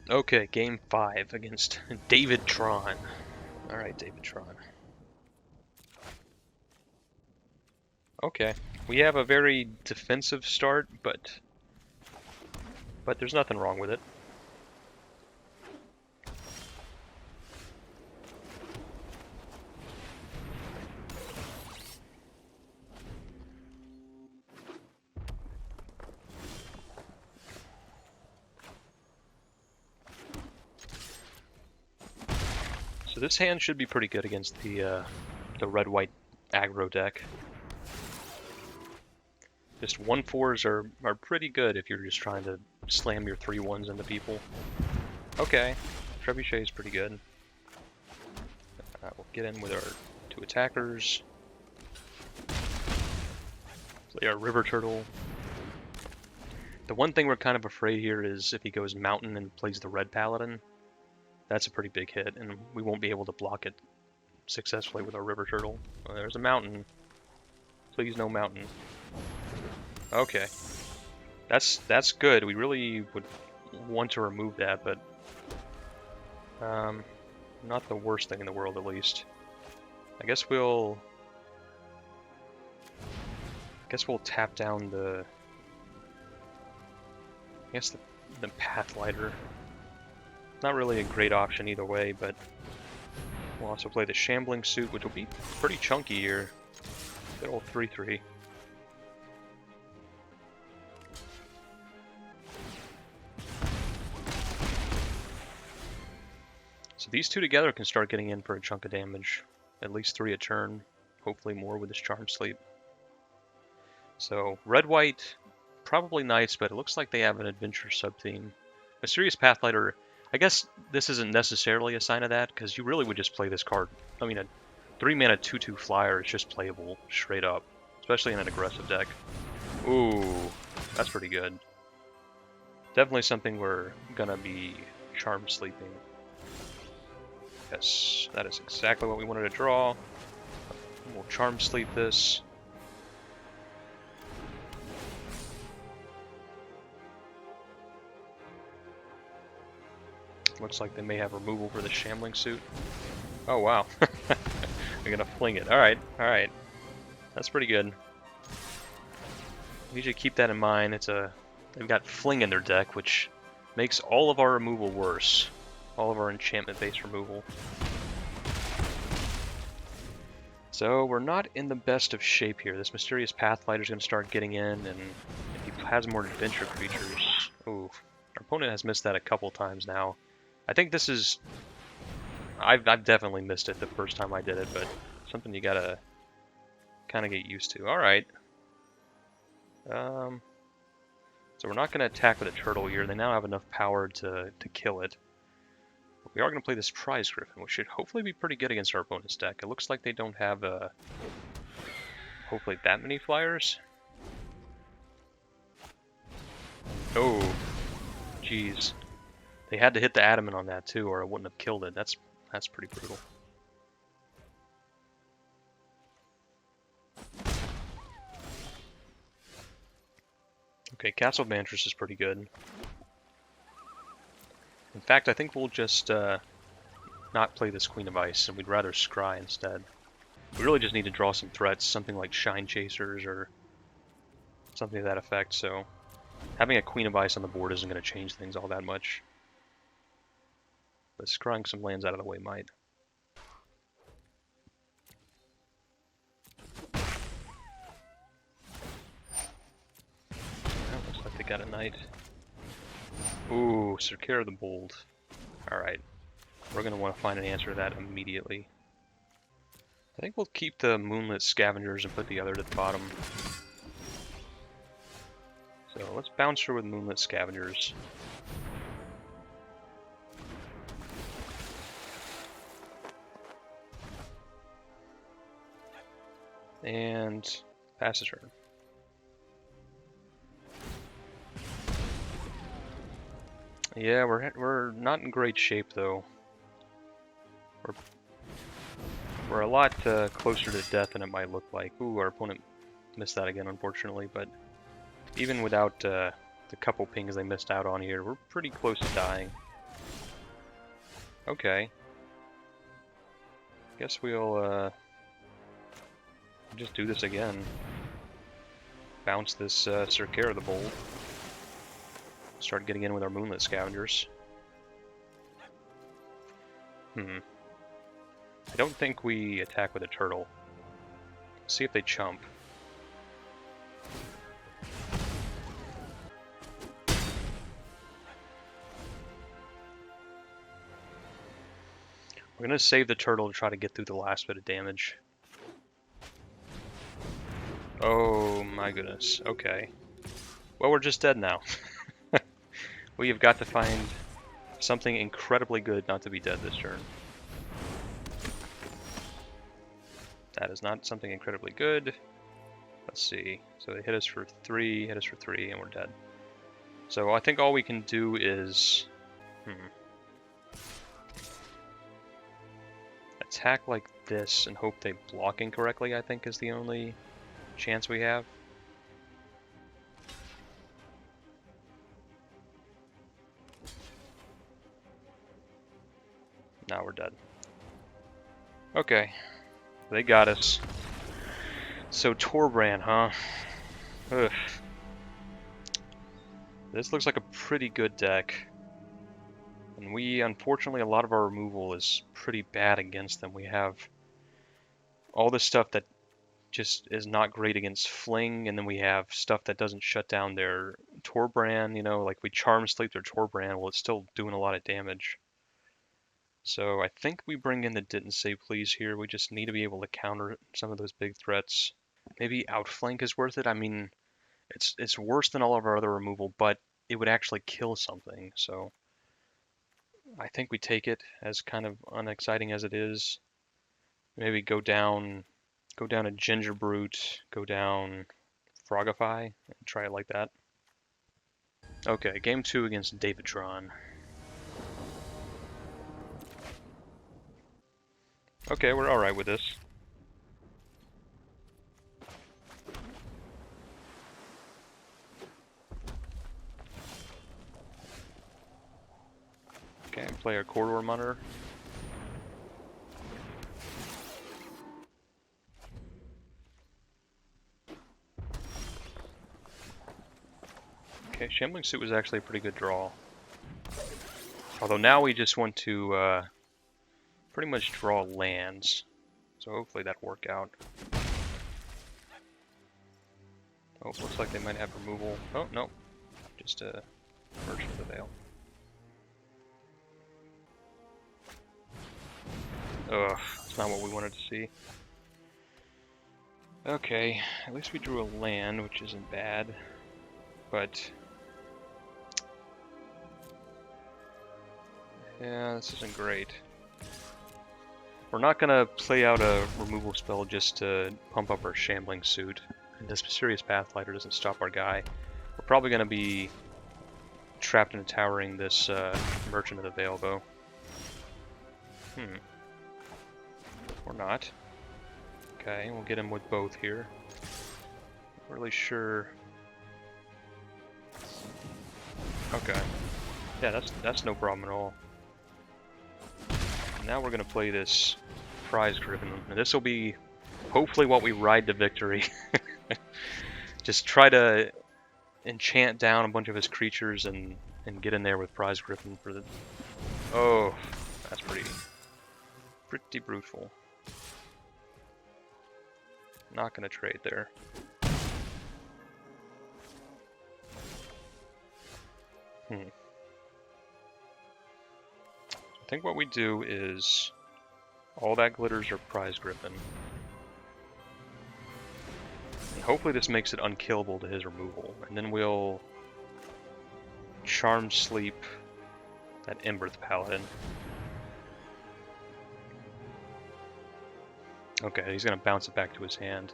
A: Okay, game 5 against David Tron. Alright, Davidtron. Okay. We have a very defensive start, but there's nothing wrong with it. So this hand should be pretty good against the red-white aggro deck. Just 1/4s are pretty good if you're just trying to slam your 3/1s into people. Okay, Trebuchet is pretty good. We'll get in with our 2 attackers. Play our River Turtle. The one thing we're kind of afraid here is if he goes Mountain and plays the Red Paladin, that's a pretty big hit, and we won't be able to block it successfully with our River Turtle. Well, there's a Mountain. Please no Mountain. Okay. That's good. We really would want to remove that, but not the worst thing in the world, at least. I guess we'll tap down the Pathlighter. Not really a great option either way, but we'll also play the Shambling Suit, which will be pretty chunky here. Good old 3/3. So these two together can start getting in for a chunk of damage. At least 3 a turn, hopefully more with this Charm Sleep. So red-white, probably nice, but it looks like they have an adventure sub-theme. Mysterious Pathlighter, I guess this isn't necessarily a sign of that, because you really would just play this card. I mean, a 3-mana 2/2 flyer is just playable straight up, especially in an aggressive deck. Ooh, that's pretty good. Definitely something we're gonna be Charm Sleeping. Yes, that is exactly what we wanted to draw. We'll Charm Sleep this. Looks like they may have removal for the Shambling Suit. Oh wow. They're gonna fling it. Alright, alright. That's pretty good. We should keep that in mind. They've got Fling in their deck, which makes all of our removal worse. All of our enchantment-based removal. So we're not in the best of shape here. This Mysterious Pathlighter is going to start getting in, and if he has more adventure creatures... Ooh, our opponent has missed that a couple times now. I think this is... I've definitely missed it the first time I did it, but something you gotta kind of get used to. Alright. So we're not going to attack with a turtle here. They now have enough power to kill it. But we are going to play this Prize Griffin, which should hopefully be pretty good against our opponent's deck. It looks like they don't have hopefully that many flyers. Oh, jeez. They had to hit the adamant on that too, or it wouldn't have killed it. That's pretty brutal. Okay, Castle Mantris is pretty good. In fact, I think we'll just not play this Queen of Ice, and we'd rather Scry instead. We really just need to draw some threats, something like Shine Chasers or something to that effect, so having a Queen of Ice on the board isn't going to change things all that much. But scrying some lands out of the way might. That looks like they got a Knight. Ooh, Circara the Bold. Alright. We're going to want to find an answer to that immediately. I think we'll keep the Moonlit Scavengers and put the other to the bottom. So let's bounce her with Moonlit Scavengers. And pass his turn. Yeah, we're not in great shape though. We're a lot closer to death than it might look like. Ooh, our opponent missed that again, unfortunately. But even without the couple pings they missed out on here, we're pretty close to dying. Okay. guess we'll just do this again. Bounce this Circara the Bold. Start getting in with our Moonlit Scavengers. I don't think we attack with a turtle. Let's see if they chump. We're gonna save the turtle to try to get through the last bit of damage. Oh my goodness, okay. Well, we're just dead now. We have got to find something incredibly good not to be dead this turn. That is not something incredibly good. Let's see. So they hit us for 3, and we're dead. So I think all we can do is... attack like this and hope they block incorrectly, I think, is the only chance we have. Now we're dead. Okay. They got us. So Torbrand, huh? Ugh. This looks like a pretty good deck. And we, unfortunately, a lot of our removal is pretty bad against them. We have all this stuff that just is not great against Fling, and then we have stuff that doesn't shut down their Torbrand, you know, like we Charm Sleep their Torbrand, well, it's still doing a lot of damage. So I think we bring in the Didn't Say Please here. We just need to be able to counter some of those big threats. Maybe Outflank is worth it. I mean, it's worse than all of our other removal, but it would actually kill something. So I think we take it, as kind of unexciting as it is. Maybe go down a Ginger Brute, go down Frogify, and try it like that. Okay, game 2 against Davidtron. Okay, we're alright with this. Okay, play our Corridor Monitor. Okay, Shambling Suit was actually a pretty good draw. Although now we just want to pretty much draw lands. So hopefully that'll work out. Oh, looks like they might have removal. Oh, no. Just a Merchant of the Veil. Ugh, that's not what we wanted to see. Okay, at least we drew a land, which isn't bad. But... yeah, this isn't great. We're not gonna play out a removal spell just to pump up our Shambling Suit. And this Mysterious Pathlighter doesn't stop our guy. We're probably gonna be trapped in a towering this Merchant of the Veil, though. Or not. Okay, we'll get him with both here. Not really sure. Okay. Yeah, that's no problem at all. Now we're gonna play this Prize Griffin, and this will be hopefully what we ride to victory. Just try to enchant down a bunch of his creatures and get in there with Prize Griffin for the... oh, that's pretty brutal. Not gonna trade there. I think what we do is all that glitters are Prize Griffin. And hopefully this makes it unkillable to his removal. And then we'll Charm Sleep that Emberth Paladin. Okay, he's gonna bounce it back to his hand.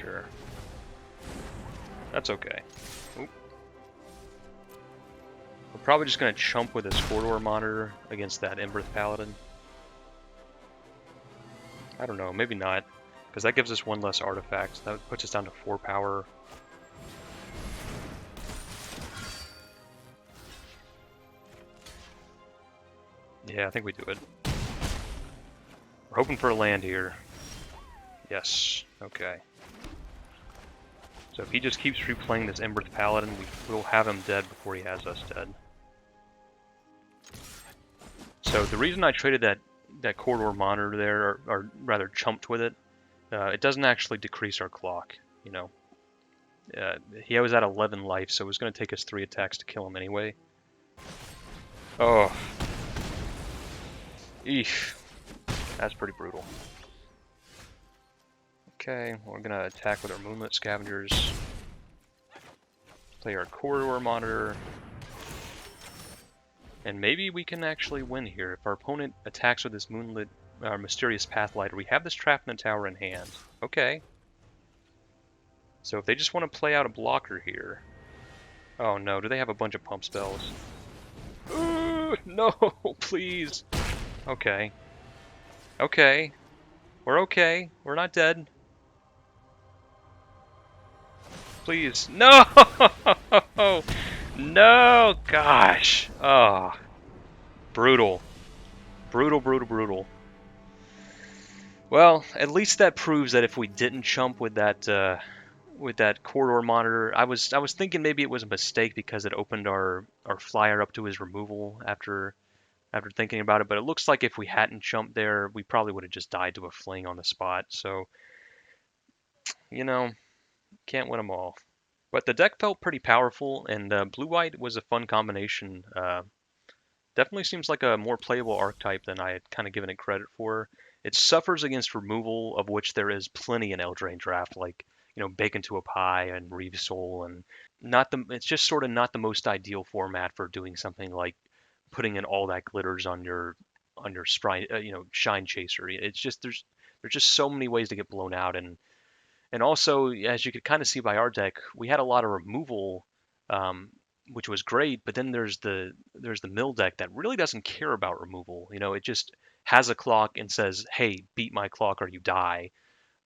A: Sure. That's okay. Oop. We're probably just gonna chump with his Corridor Monitor against that Emberth Paladin. I don't know, maybe not. Because that gives us one less artifact. That puts us down to 4 power. Yeah, I think we do it. We're hoping for a land here. Yes. Okay. So if he just keeps replaying this Emberth Paladin, we'll have him dead before he has us dead. So the reason I traded that corridor monitor there, or rather chumped with it, it doesn't actually decrease our clock, you know. He was at 11 life, so it was going to take us 3 attacks to kill him anyway. Oh. Eesh. That's pretty brutal. Okay, we're going to attack with our Moonlit Scavengers. Play our Corridor Monitor. And maybe we can actually win here. If our opponent attacks with this Moonlit, Mysterious Pathlighter, we have this Trap in the Tower in hand. Okay. So if they just want to play out a blocker here... Oh no, do they have a bunch of pump spells? No, please. Okay. Okay. We're okay. We're not dead. Please. No! No! Gosh. Oh. Brutal. Brutal, brutal, brutal. Well, at least that proves that if we didn't chump with that corridor monitor, I was thinking maybe it was a mistake because it opened our flyer up to his removal after thinking about it, but it looks like if we hadn't jumped there, we probably would have just died to a fling on the spot. So, you know, can't win them all. But the deck felt pretty powerful, and blue-white was a fun combination. Definitely seems like a more playable archetype than I had kind of given it credit for. It suffers against removal, of which there is plenty in Eldraine Draft, like, you know, Bake into a Pie and Reeve Soul, and it's just sort of not the most ideal format for doing something like putting in all that glitters on your sprite, you know, Shine Chaser. It's just there's just so many ways to get blown out, and also, as you could kind of see by our deck, we had a lot of removal, which was great. But then there's the mill deck that really doesn't care about removal. You know, it just has a clock and says, "Hey, beat my clock or you die."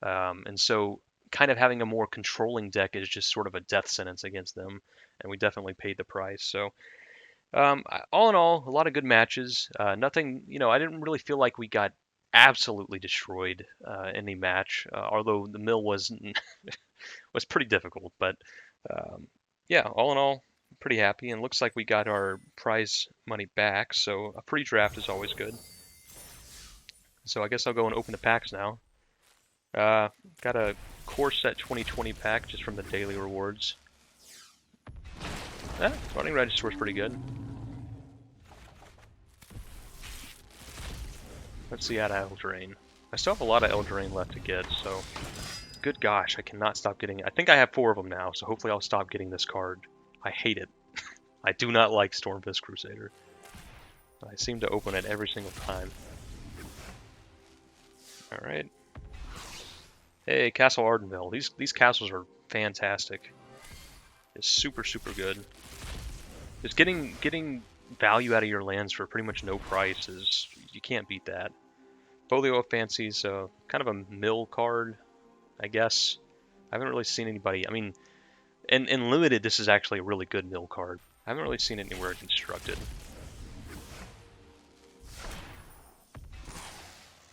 A: And so, kind of having a more controlling deck is just sort of a death sentence against them, and we definitely paid the price. So, all in all, a lot of good matches. Nothing, you know, I didn't really feel like we got absolutely destroyed in the match, although the mill was was pretty difficult. But yeah, all in all, pretty happy, and looks like we got our prize money back. So a free draft is always good. So I guess I'll go and open the packs now. Got a Core Set 2020 pack just from the daily rewards. Running Register was pretty good. Let's see out of Eldraine. I still have a lot of Eldraine left to get, so good gosh, I cannot stop getting it. I think I have 4 of them now, so hopefully I'll stop getting this card. I hate it. I do not like Stormfist Crusader. I seem to open it every single time. Alright. Hey, Castle Ardenville. These castles are fantastic. It's super, super good. Just getting value out of your lands for pretty much no price is, you can't beat that. Folio of Fancies, kind of a mill card, I guess. I haven't really seen anybody. I mean, in limited, this is actually a really good mill card. I haven't really seen it anywhere constructed.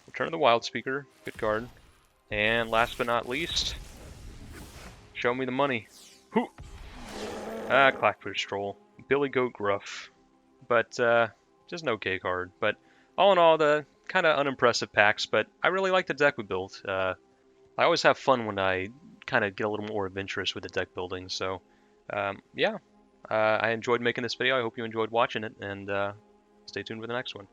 A: Return of the Wild Speaker, good card. And last but not least, show me the money. Hoo! Clackfish Stroll. Billy Goat Gruff. But, just an okay card. But, all in all, the kind of unimpressive packs, but I really like the deck we built. I always have fun when I kind of get a little more adventurous with the deck building, so, yeah. I enjoyed making this video. I hope you enjoyed watching it, and stay tuned for the next one.